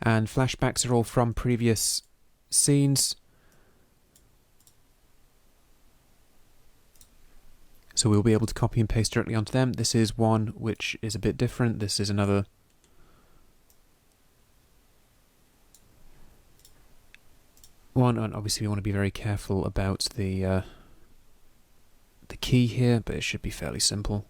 And flashbacks are all from previous scenes. So we'll be able to copy and paste directly onto them. This is one which is a bit different. This is another one, and obviously we want to be very careful about the key here, but it should be fairly simple.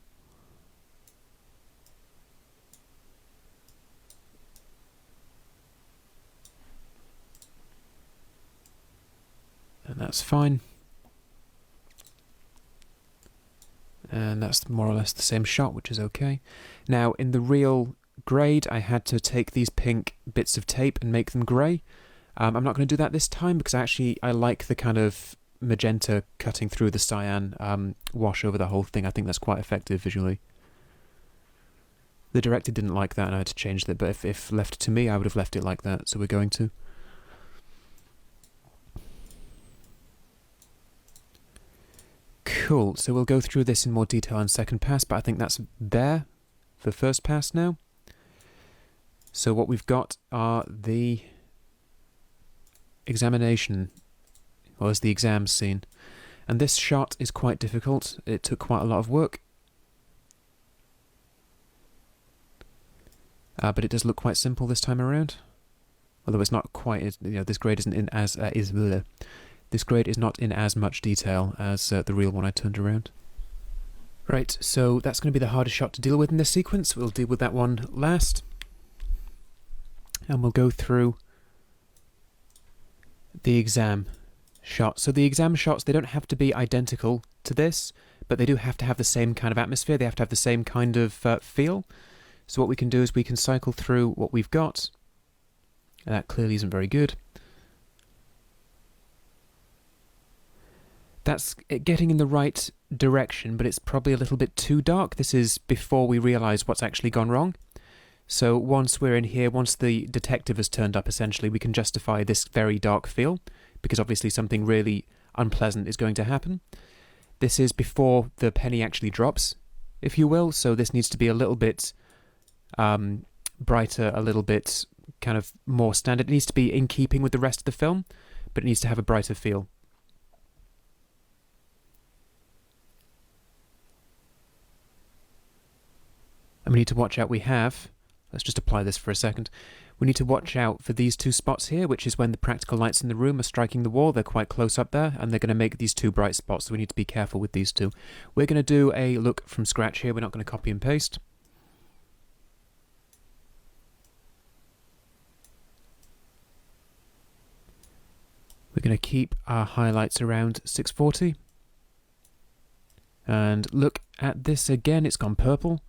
And that's fine. And that's more or less the same shot, which is okay. Now, in the real grade, I had to take these pink bits of tape and make them grey. I'm not going to do that this time because I like the kind of magenta cutting through the cyan wash over the whole thing. I think that's quite effective visually. The director didn't like that and I had to change that, but if left to me, I would have left it like that, so we're going to. Cool, so we'll go through this in more detail in second pass, but I think that's there for first pass now. So what we've got are the examination, or as the exam scene. And this shot is quite difficult. It took quite a lot of work. But it does look quite simple this time around. Although it's not quite, this grade isn't in as this grade is not in as much detail as the real one I turned around. Right, so that's going to be the hardest shot to deal with in this sequence. We'll deal with that one last. And we'll go through the exam shot. So the exam shots, they don't have to be identical to this, but they do have to have the same kind of atmosphere. They have to have the same kind of feel. So what we can do is we can cycle through what we've got. And that clearly isn't very good. That's it getting in the right direction, but it's probably a little bit too dark. This is before we realise what's actually gone wrong. So once we're in here, once the detective has turned up, essentially, we can justify this very dark feel, because obviously something really unpleasant is going to happen. This is before the penny actually drops, if you will, so this needs to be a little bit brighter, a little bit kind of more standard. It needs to be in keeping with the rest of the film, but it needs to have a brighter feel. And we need to watch out, let's just apply this for a second. We need to watch out for these two spots here, which is when the practical lights in the room are striking the wall. They're quite close up there, and they're going to make these two bright spots, so we need to be careful with these two. We're going to do a look from scratch here. We're not going to copy and paste. We're going to keep our highlights around 640. And look at this again, it's gone purple.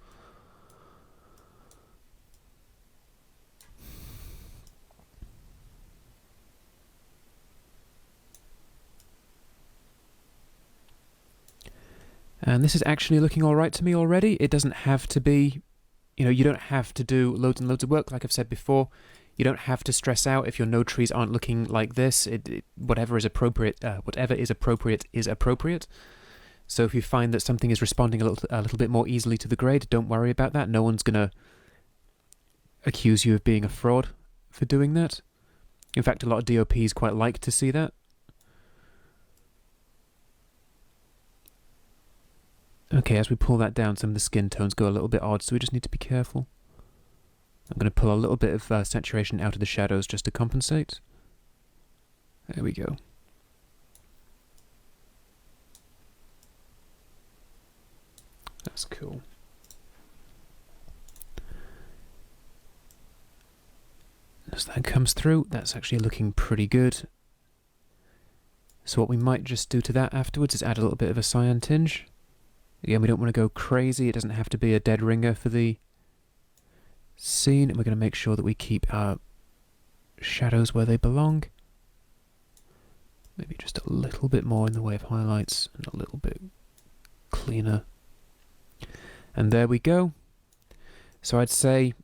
And this is actually looking alright to me already. It doesn't have to be, you don't have to do loads and loads of work, like I've said before. You don't have to stress out if your node trees aren't looking like this. Whatever is appropriate is appropriate. So if you find that something is responding a little bit more easily to the grade, don't worry about that. No one's going to accuse you of being a fraud for doing that. In fact, a lot of DOPs quite like to see that. Okay, as we pull that down, some of the skin tones go a little bit odd, so we just need to be careful. I'm going to pull a little bit of saturation out of the shadows just to compensate. There we go. That's cool. As that comes through, that's actually looking pretty good. So what we might just do to that afterwards is add a little bit of a cyan tinge. Again, we don't want to go crazy. It doesn't have to be a dead ringer for the scene. And we're going to make sure that we keep our shadows where they belong. Maybe just a little bit more in the way of highlights and a little bit cleaner. And there we go. So I'd say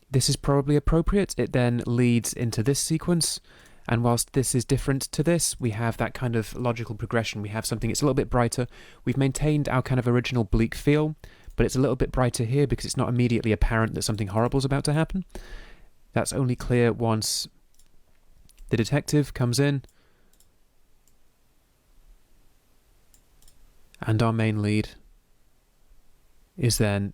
this is probably appropriate. It then leads into this sequence. And whilst this is different to this, we have that kind of logical progression. We have something that's a little bit brighter. We've maintained our kind of original bleak feel, but it's a little bit brighter here because it's not immediately apparent that something horrible is about to happen. That's only clear once the detective comes in and our main lead is then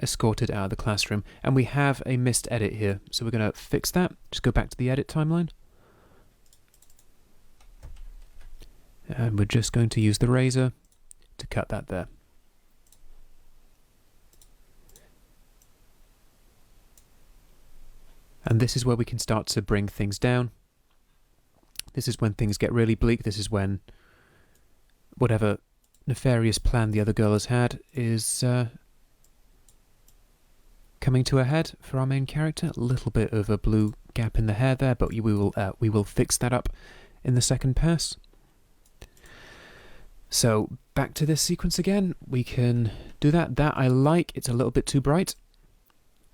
escorted out of the classroom. And we have a missed edit here, so we're going to fix that. Just go back to the edit timeline. And we're just going to use the razor to cut that there. And this is where we can start to bring things down. This is when things get really bleak. This is when whatever nefarious plan the other girl has had is coming to a head for our main character. A little bit of a blue gap in the hair there, but we will fix that up in the second pass. So back to this sequence again. We can do that. That I like. It's a little bit too bright.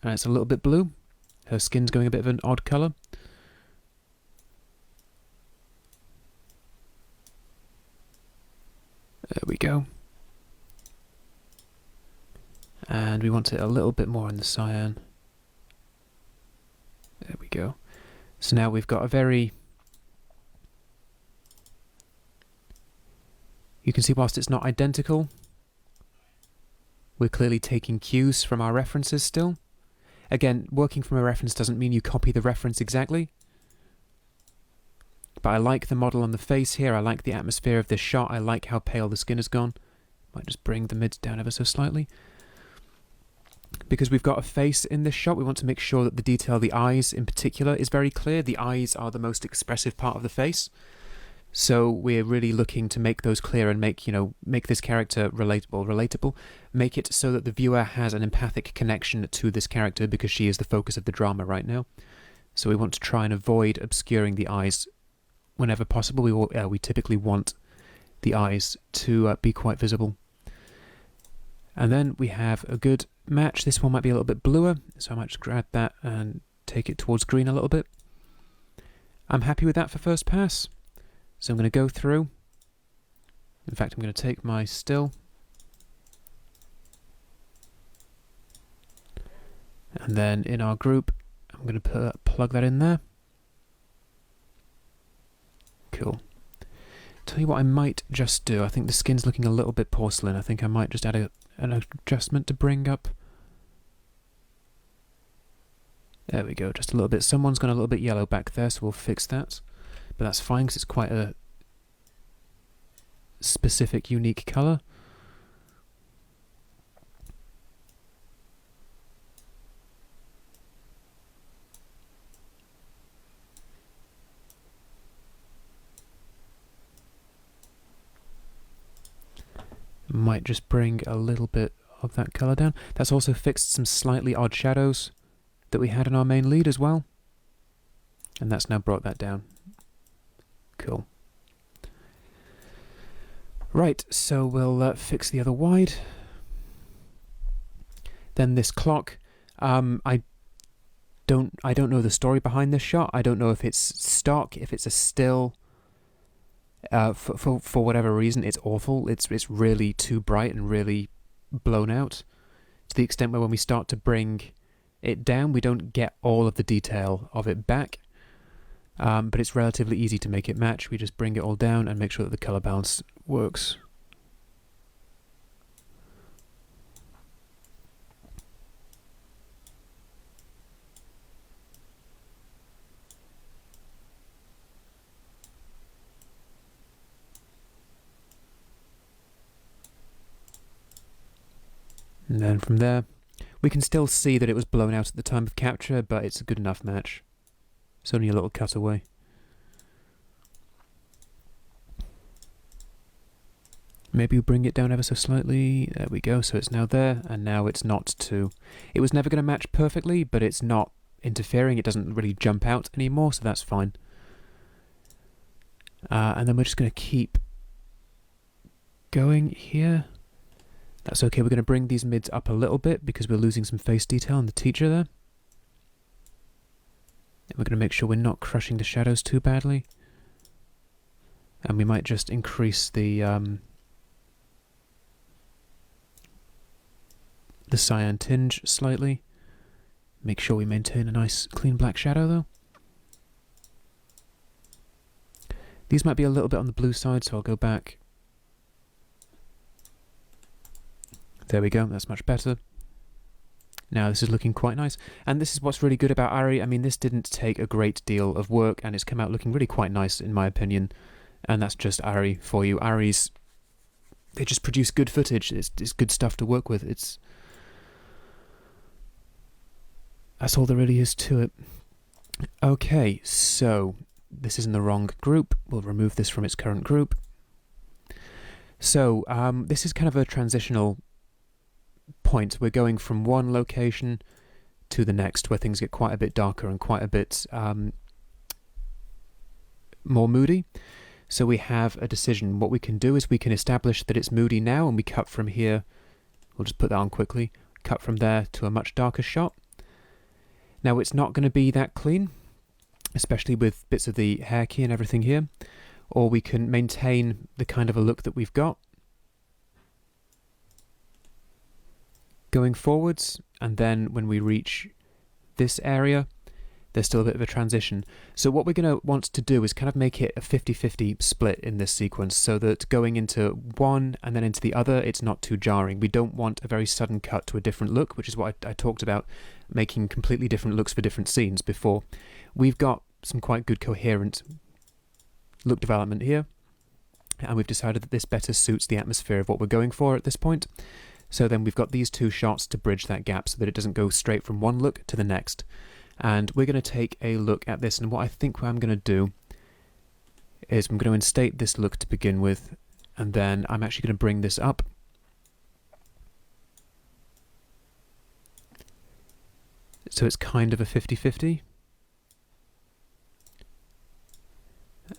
And it's a little bit blue. Her skin's going a bit of an odd colour. There we go. And we want it a little bit more in the cyan. There we go. So now we've got a very... You can see whilst it's not identical, we're clearly taking cues from our references still. Again, working from a reference doesn't mean you copy the reference exactly. But I like the model on the face here. I like the atmosphere of this shot. I like how pale the skin has gone. Might just bring the mids down ever so slightly. Because we've got a face in this shot, we want to make sure that the detail, the eyes in particular, is very clear. The eyes are the most expressive part of the face. So we're really looking to make those clear and make this character relatable. Make it so that the viewer has an empathic connection to this character because she is the focus of the drama right now. So we want to try and avoid obscuring the eyes whenever possible. We typically want the eyes to be quite visible. And then we have a good match. This one might be a little bit bluer, so I might just grab that and take it towards green a little bit. I'm happy with that for first pass. So I'm going to go through. In fact, I'm going to take my still. And then in our group, I'm going to plug that in there. Cool. Tell you what I might just do. I think the skin's looking a little bit porcelain. I think I might just add an adjustment to bring up. There we go, just a little bit. Someone's gone a little bit yellow back there, so we'll fix that. But that's fine because it's quite a specific, unique colour. Might just bring a little bit of that colour down. That's also fixed some slightly odd shadows that we had in our main lead as well. And that's now brought that down. Cool. Right, so we'll fix the other wide. Then this clock. I don't know the story behind this shot. I don't know if it's stock, if it's a still. For whatever reason, it's awful. It's really too bright and really blown out, to the extent where when we start to bring it down, we don't get all of the detail of it back. But it's relatively easy to make it match. We just bring it all down and make sure that the color balance works. And then from there, we can still see that it was blown out at the time of capture, but it's a good enough match. It's only a little cutaway. Maybe we bring it down ever so slightly. There we go. So it's now there, and now it's not too... It was never going to match perfectly, but it's not interfering. It doesn't really jump out anymore, so that's fine. And then we're just going to keep going here. That's okay. We're going to bring these mids up a little bit because we're losing some face detail on the teacher there. And we're going to make sure we're not crushing the shadows too badly. And we might just increase the cyan tinge slightly. Make sure we maintain a nice clean black shadow though. These might be a little bit on the blue side, so I'll go back. There we go, that's much better. Now this is looking quite nice. And this is what's really good about Ari. I mean, this didn't take a great deal of work and it's come out looking really quite nice in my opinion. And that's just Ari for you. Ari's, they just produce good footage. It's good stuff to work with. That's all there really is to it. Okay, so this is in the wrong group. We'll remove this from its current group. So this is kind of a transitional point. We're going from one location to the next where things get quite a bit darker and quite a bit more moody. So we have a decision. What we can do is we can establish that it's moody now and we cut from here. We'll just put that on quickly. Cut from there to a much darker shot. Now it's not going to be that clean, especially with bits of the hair key and everything here. Or we can maintain the kind of a look that we've got going forwards, and then when we reach this area there's still a bit of a transition. So what we're going to want to do is kind of make it a 50-50 split in this sequence, so that going into one and then into the other it's not too jarring. We don't want a very sudden cut to a different look, which is what I talked about, making completely different looks for different scenes before. We've got some quite good coherent look development here, and we've decided that this better suits the atmosphere of what we're going for at this point. So then we've got these two shots to bridge that gap so that it doesn't go straight from one look to the next. And we're going to take a look at this, and what I think I'm going to do is I'm going to instate this look to begin with, and then I'm actually going to bring this up. So it's kind of a 50-50.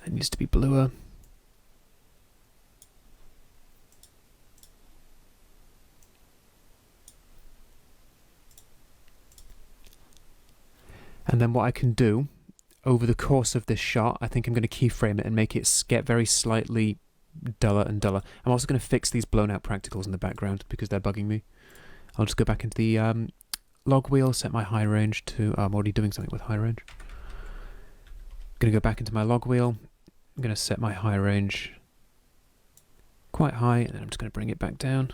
It needs to be bluer. And then what I can do over the course of this shot, I think I'm going to keyframe it and make it get very slightly duller and duller. I'm also going to fix these blown out practicals in the background because they're bugging me. I'll just go back into the log wheel, set my high range to... I'm already doing something with high range. I'm going to go back into my log wheel. I'm going to set my high range quite high, and then I'm just going to bring it back down.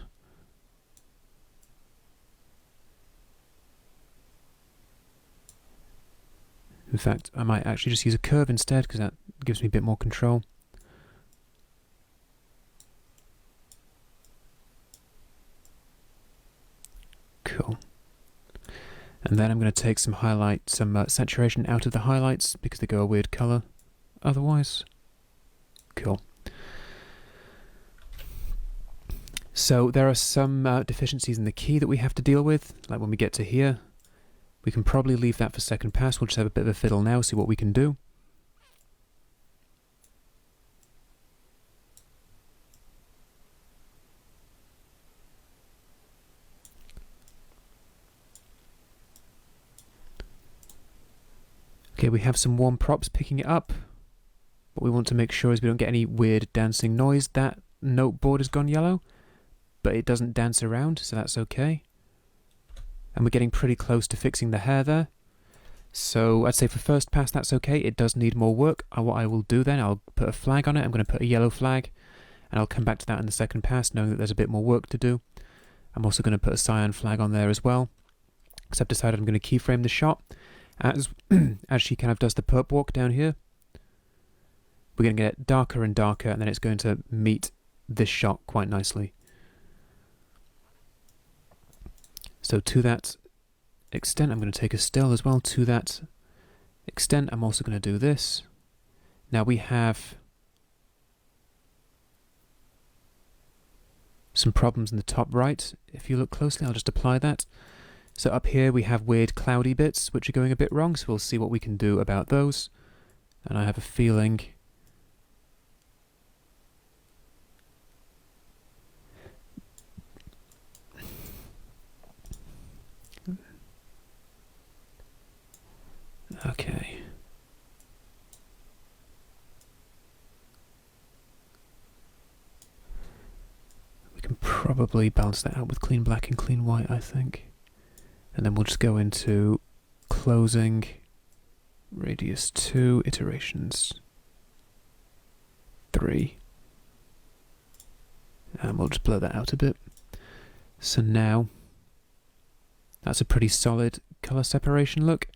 In fact, I might actually just use a curve instead because that gives me a bit more control. Cool. And then I'm going to take some saturation out of the highlights because they go a weird color otherwise. Cool. So there are some deficiencies in the key that we have to deal with, like when we get to here. We can probably leave that for second pass. We'll just have a bit of a fiddle now, see what we can do. Okay, we have some warm props picking it up. What we want to make sure is we don't get any weird dancing noise. That note board has gone yellow, but it doesn't dance around, so that's okay. And we're getting pretty close to fixing the hair there. So I'd say for first pass that's okay. It does need more work. What I will do then, I'll put a flag on it. I'm going to put a yellow flag, and I'll come back to that in the second pass, knowing that there's a bit more work to do. I'm also going to put a cyan flag on there as well, because I've decided I'm going to keyframe the shot as she kind of does the perp walk down here. We're going to get darker and darker, and then it's going to meet this shot quite nicely. So to that extent, I'm going to take a still as well. To that extent, I'm also going to do this. Now we have some problems in the top right. If you look closely, I'll just apply that. So up here we have weird cloudy bits which are going a bit wrong, so we'll see what we can do about those. And I have a feeling okay. We can probably balance that out with clean black and clean white, I think. And then we'll just go into closing radius 2, iterations 3. And we'll just blur that out a bit. So now, that's a pretty solid colour separation look.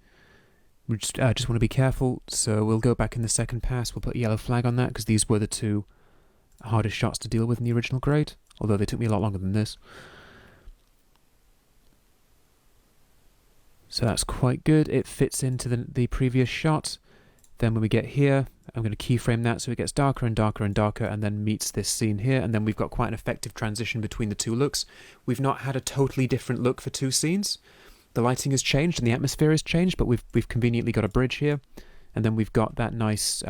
We just want to be careful, so we'll go back in the second pass, we'll put a yellow flag on that, because these were the two hardest shots to deal with in the original grade, although they took me a lot longer than this. So that's quite good, it fits into the previous shot. Then when we get here, I'm going to keyframe that so it gets darker and darker and darker, and then meets this scene here, and then we've got quite an effective transition between the two looks. We've not had a totally different look for two scenes. The lighting has changed and the atmosphere has changed, but we've conveniently got a bridge here, and then we've got that nice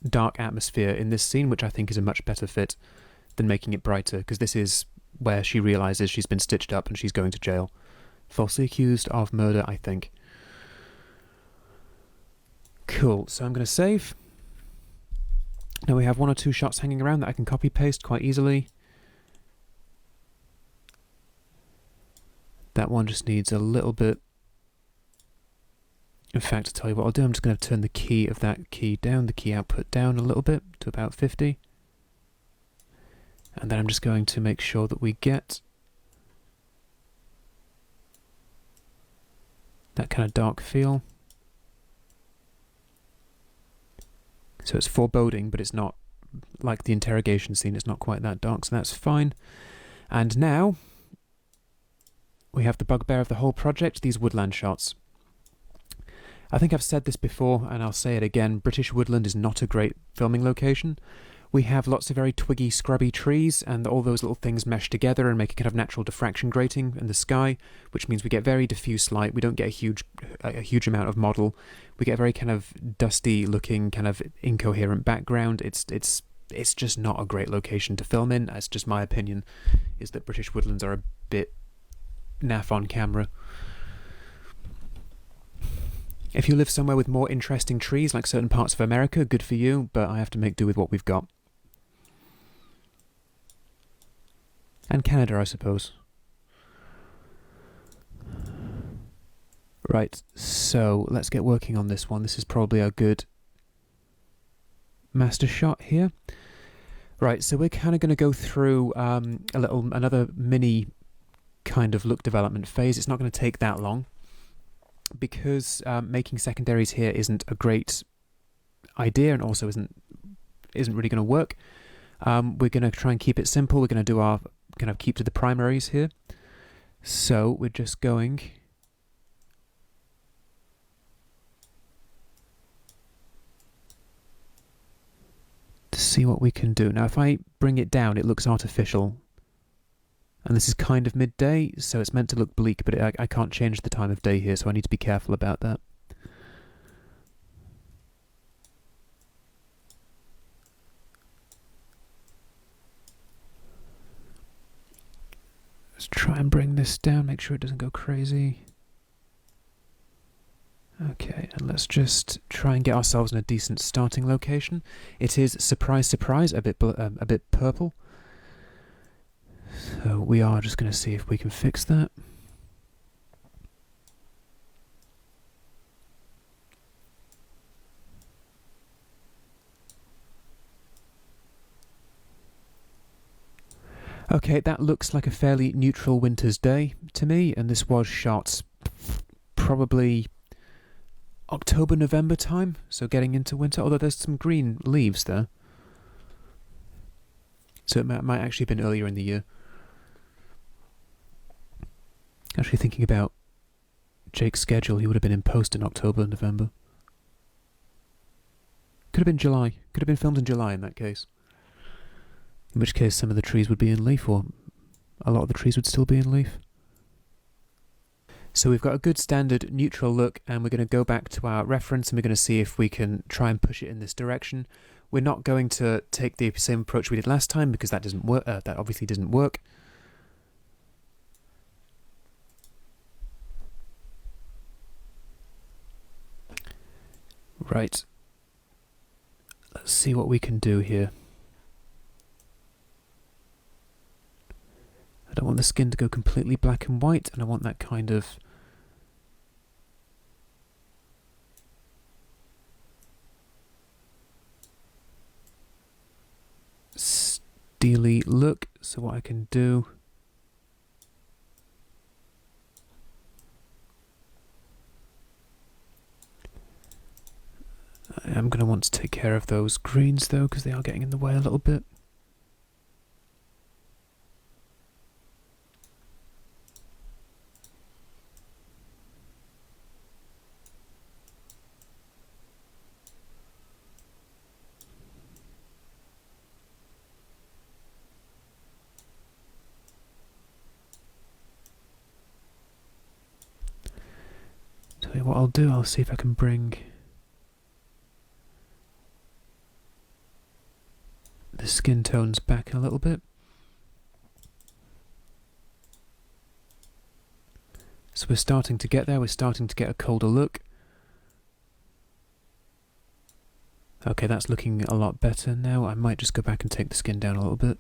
dark atmosphere in this scene, which I think is a much better fit than making it brighter, because this is where she realizes she's been stitched up and she's going to jail. Falsely accused of murder, I think. Cool, so I'm going to save. Now we have one or two shots hanging around that I can copy paste quite easily. That one just needs a little bit. In fact, to tell you what I'll do, I'm just going to turn the key of that key down, the key output down a little bit to about 50. And then I'm just going to make sure that we get that kind of dark feel. So it's foreboding, but it's not like the interrogation scene, it's not quite that dark, so that's fine. And now we have the bugbear of the whole project, these woodland shots. I think I've said this before, and I'll say it again, British woodland is not a great filming location. We have lots of very twiggy, scrubby trees, and all those little things mesh together and make a kind of natural diffraction grating in the sky, which means we get very diffuse light. We don't get a huge amount of model. We get a very kind of dusty-looking, kind of incoherent background. It's just not a great location to film in. That's just my opinion, is that British woodlands are a bit naff on camera. If you live somewhere with more interesting trees, like certain parts of America, good for you, but I have to make do with what we've got. And Canada, I suppose. Right, so let's get working on this one. This is probably a good master shot here. Right, so we're kind of going to go through another mini kind of look development phase. It's not going to take that long, because making secondaries here isn't a great idea, and also isn't really going to work. We're going to try and keep it simple. We're going to do our kind of keep to the primaries here. So we're just going to see what we can do. Now if I bring it down, it looks artificial. And this is kind of midday, so it's meant to look bleak, but I can't change the time of day here, so I need to be careful about that. Let's try and bring this down, make sure it doesn't go crazy. Okay, and let's just try and get ourselves in a decent starting location. It is, surprise, surprise, a bit purple. So we are just going to see if we can fix that. Okay, that looks like a fairly neutral winter's day to me, and this was shot probably October, November time, so getting into winter, although there's some green leaves there. So it might actually have been earlier in the year. Actually thinking about Jake's schedule, he would have been in post in October and November. Could have been July. Could have been filmed in July in that case. In which case some of the trees would be in leaf, or a lot of the trees would still be in leaf. So we've got a good standard neutral look, and we're going to go back to our reference and we're going to see if we can try and push it in this direction. We're not going to take the same approach we did last time because that doesn't work. That obviously didn't work. Right. Let's see what we can do here. I don't want the skin to go completely black and white, and I want that kind of steely look. So what I can do, I am going to want to take care of those greens though, because they are getting in the way a little bit. Tell you what I'll do, I'll see if I can bring the skin tones back a little bit. So we're starting to get there, we're starting to get a colder look. Okay, that's looking a lot better now. I might just go back and take the skin down a little bit.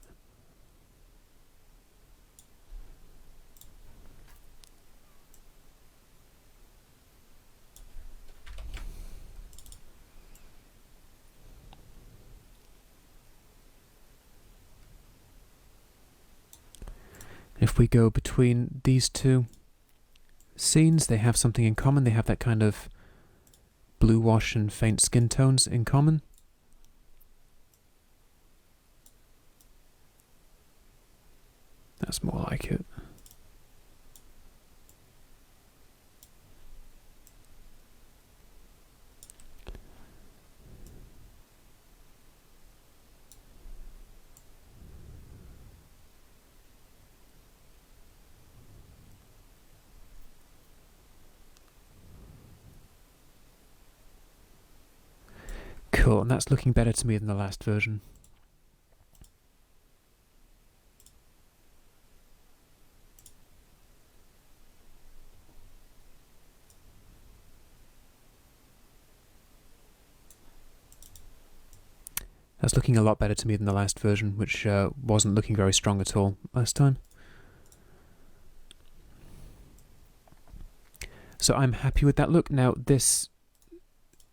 If we go between these two scenes, they have something in common. They have that kind of blue wash and faint skin tones in common. That's more like it. Cool, and that's looking better to me than the last version. That's looking a lot better to me than the last version, which wasn't looking very strong at all last time. So I'm happy with that look. Now this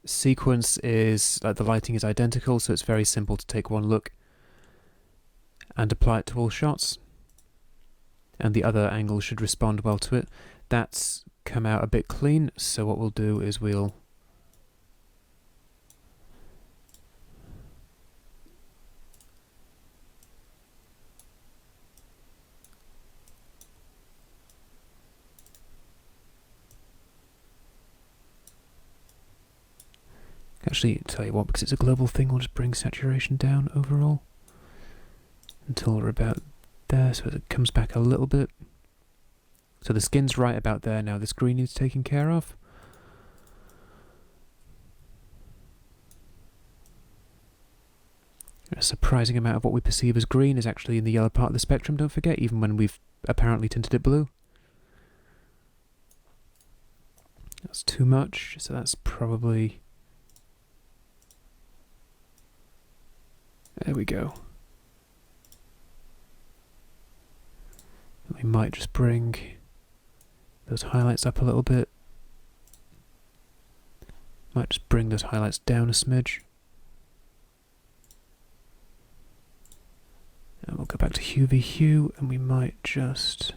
sequence is, the lighting is identical, so it's very simple to take one look and apply it to all shots, and the other angle should respond well to it. That's come out a bit clean, so what we'll do is we'll actually, tell you what, because it's a global thing, we'll just bring saturation down overall until we're about there, so it comes back a little bit. So the skin's right about there now. This green needs taking care of. A surprising amount of what we perceive as green is actually in the yellow part of the spectrum, don't forget, even when we've apparently tinted it blue. That's too much, so that's probably... There we go. We might just bring those highlights up a little bit. Might just bring those highlights down a smidge. And we'll go back to hue v hue, and we might just...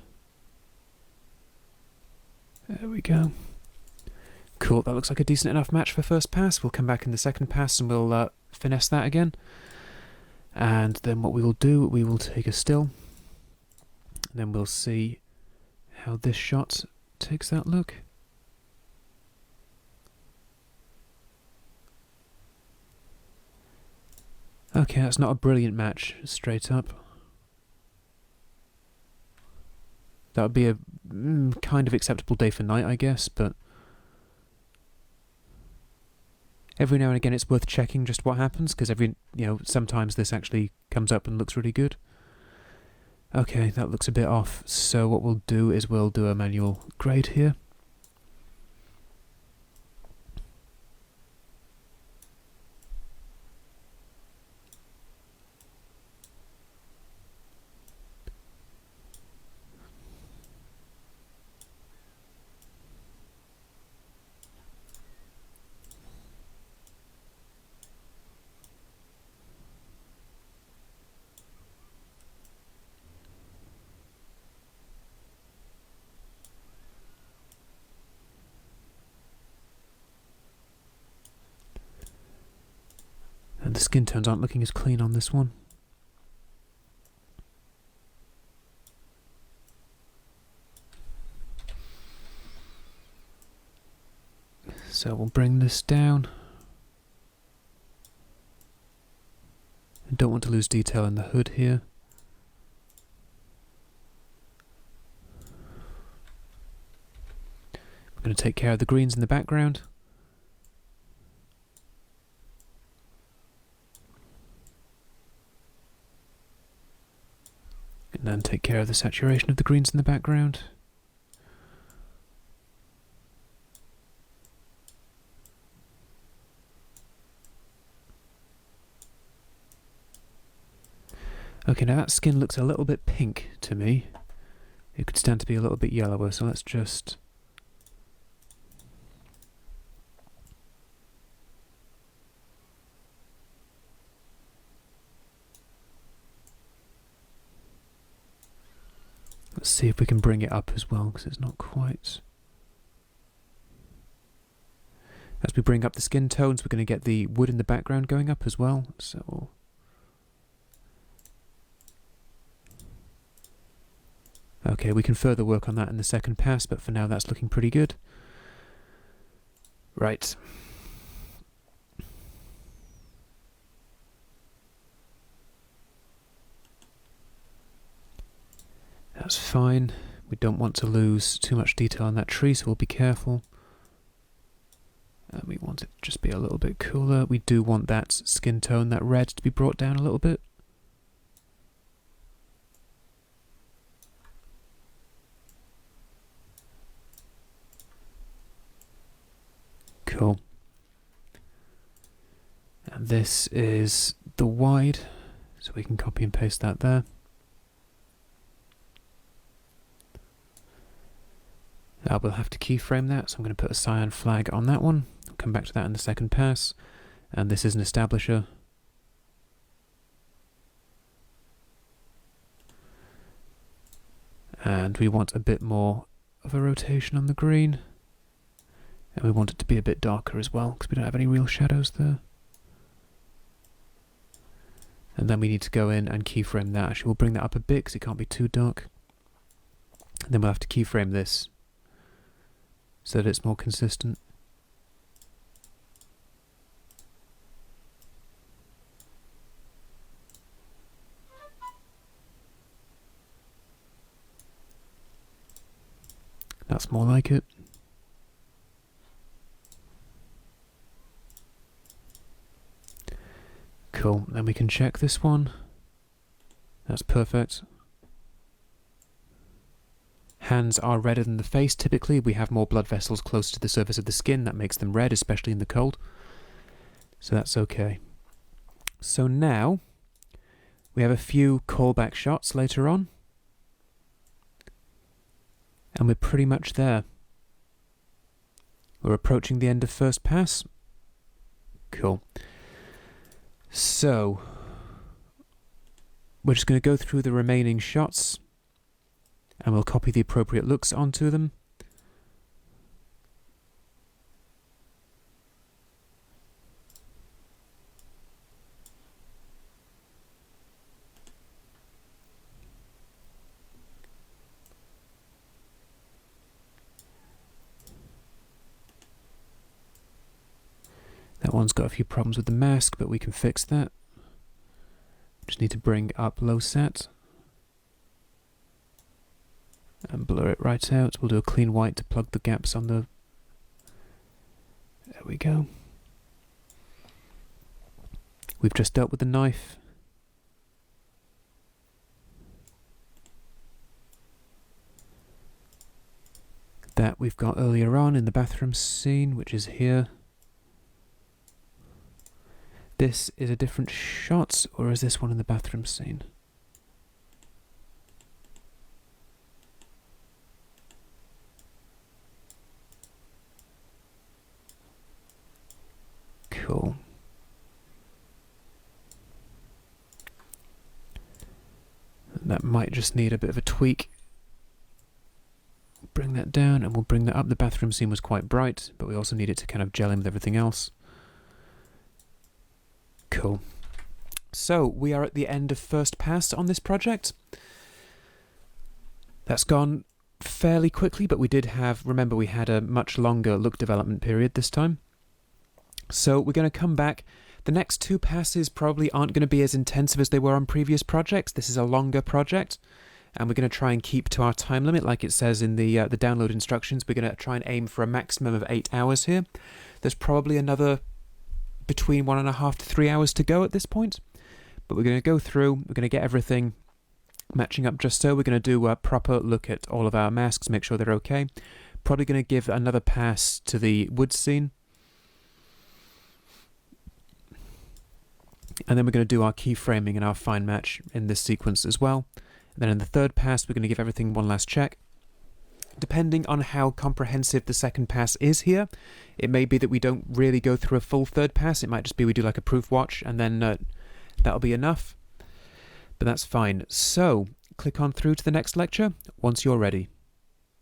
There we go. Cool, that looks like a decent enough match for first pass. We'll come back in the second pass and we'll finesse that again. And then what we will do, we will take a still, and then we'll see how this shot takes that look. Okay, that's not a brilliant match, straight up. That would be a kind of acceptable day for night, I guess, but every now and again it's worth checking just what happens, because sometimes this actually comes up and looks really good. Okay, that looks a bit off, so what we'll do is we'll do a manual grade here. And the skin tones aren't looking as clean on this one. So we'll bring this down. I don't want to lose detail in the hood here. We're going to take care of the greens in the background. And then take care of the saturation of the greens in the background. Okay, now that skin looks a little bit pink to me. It could stand to be a little bit yellower, so let's just... Let's see if we can bring it up as well, because it's not quite... As we bring up the skin tones, we're going to get the wood in the background going up as well, so... Okay, we can further work on that in the second pass, but for now that's looking pretty good. Right. That's fine. We don't want to lose too much detail on that tree, so we'll be careful. We want it to just be a little bit cooler. We do want that skin tone, that red, to be brought down a little bit. Cool. And this is the wide, so we can copy and paste that there. Now we'll have to keyframe that, so I'm going to put a cyan flag on that one. I'll come back to that in the second pass. And this is an establisher. And we want a bit more of a rotation on the green. And we want it to be a bit darker as well, because we don't have any real shadows there. And then we need to go in and keyframe that. Actually, we'll bring that up a bit, because it can't be too dark. And then we'll have to keyframe this, so that it's more consistent. That's more like it. Cool, then we can check this one. That's perfect. Hands are redder than the face. Typically, we have more blood vessels close to the surface of the skin. That makes them red, especially in the cold. So that's okay. So now, we have a few callback shots later on. And we're pretty much there. We're approaching the end of first pass. Cool. So, we're just going to go through the remaining shots. And we'll copy the appropriate looks onto them. That one's got a few problems with the mask, but we can fix that. Just need to bring up low set and blur it right out. We'll do a clean white to plug the gaps on the... There we go. We've just dealt with the knife. That we've got earlier on in the bathroom scene, which is here. This is a different shot, or is this one in the bathroom scene? Cool. That might just need a bit of a tweak. Bring that down and we'll bring that up. The bathroom scene was quite bright, but we also need it to kind of gel in with everything else. Cool. So we are at the end of first pass on this project. That's gone fairly quickly, but we did have, remember we had a much longer look development period this time. So we're going to come back. The next two passes probably aren't going to be as intensive as they were on previous projects. This is a longer project, and we're going to try and keep to our time limit, like it says in the download instructions. We're going to try and aim for a maximum of 8 hours here. There's probably another between 1.5 to 3 hours to go at this point, but we're going to go through. We're going to get everything matching up just so. We're going to do a proper look at all of our masks, make sure they're okay. Probably going to give another pass to the wood scene. And then we're going to do our keyframing and our fine match in this sequence as well. And then in the third pass, we're going to give everything one last check. Depending on how comprehensive the second pass is here, it may be that we don't really go through a full third pass. It might just be we do like a proof watch, and then that'll be enough. But that's fine. So, click on through to the next lecture once you're ready.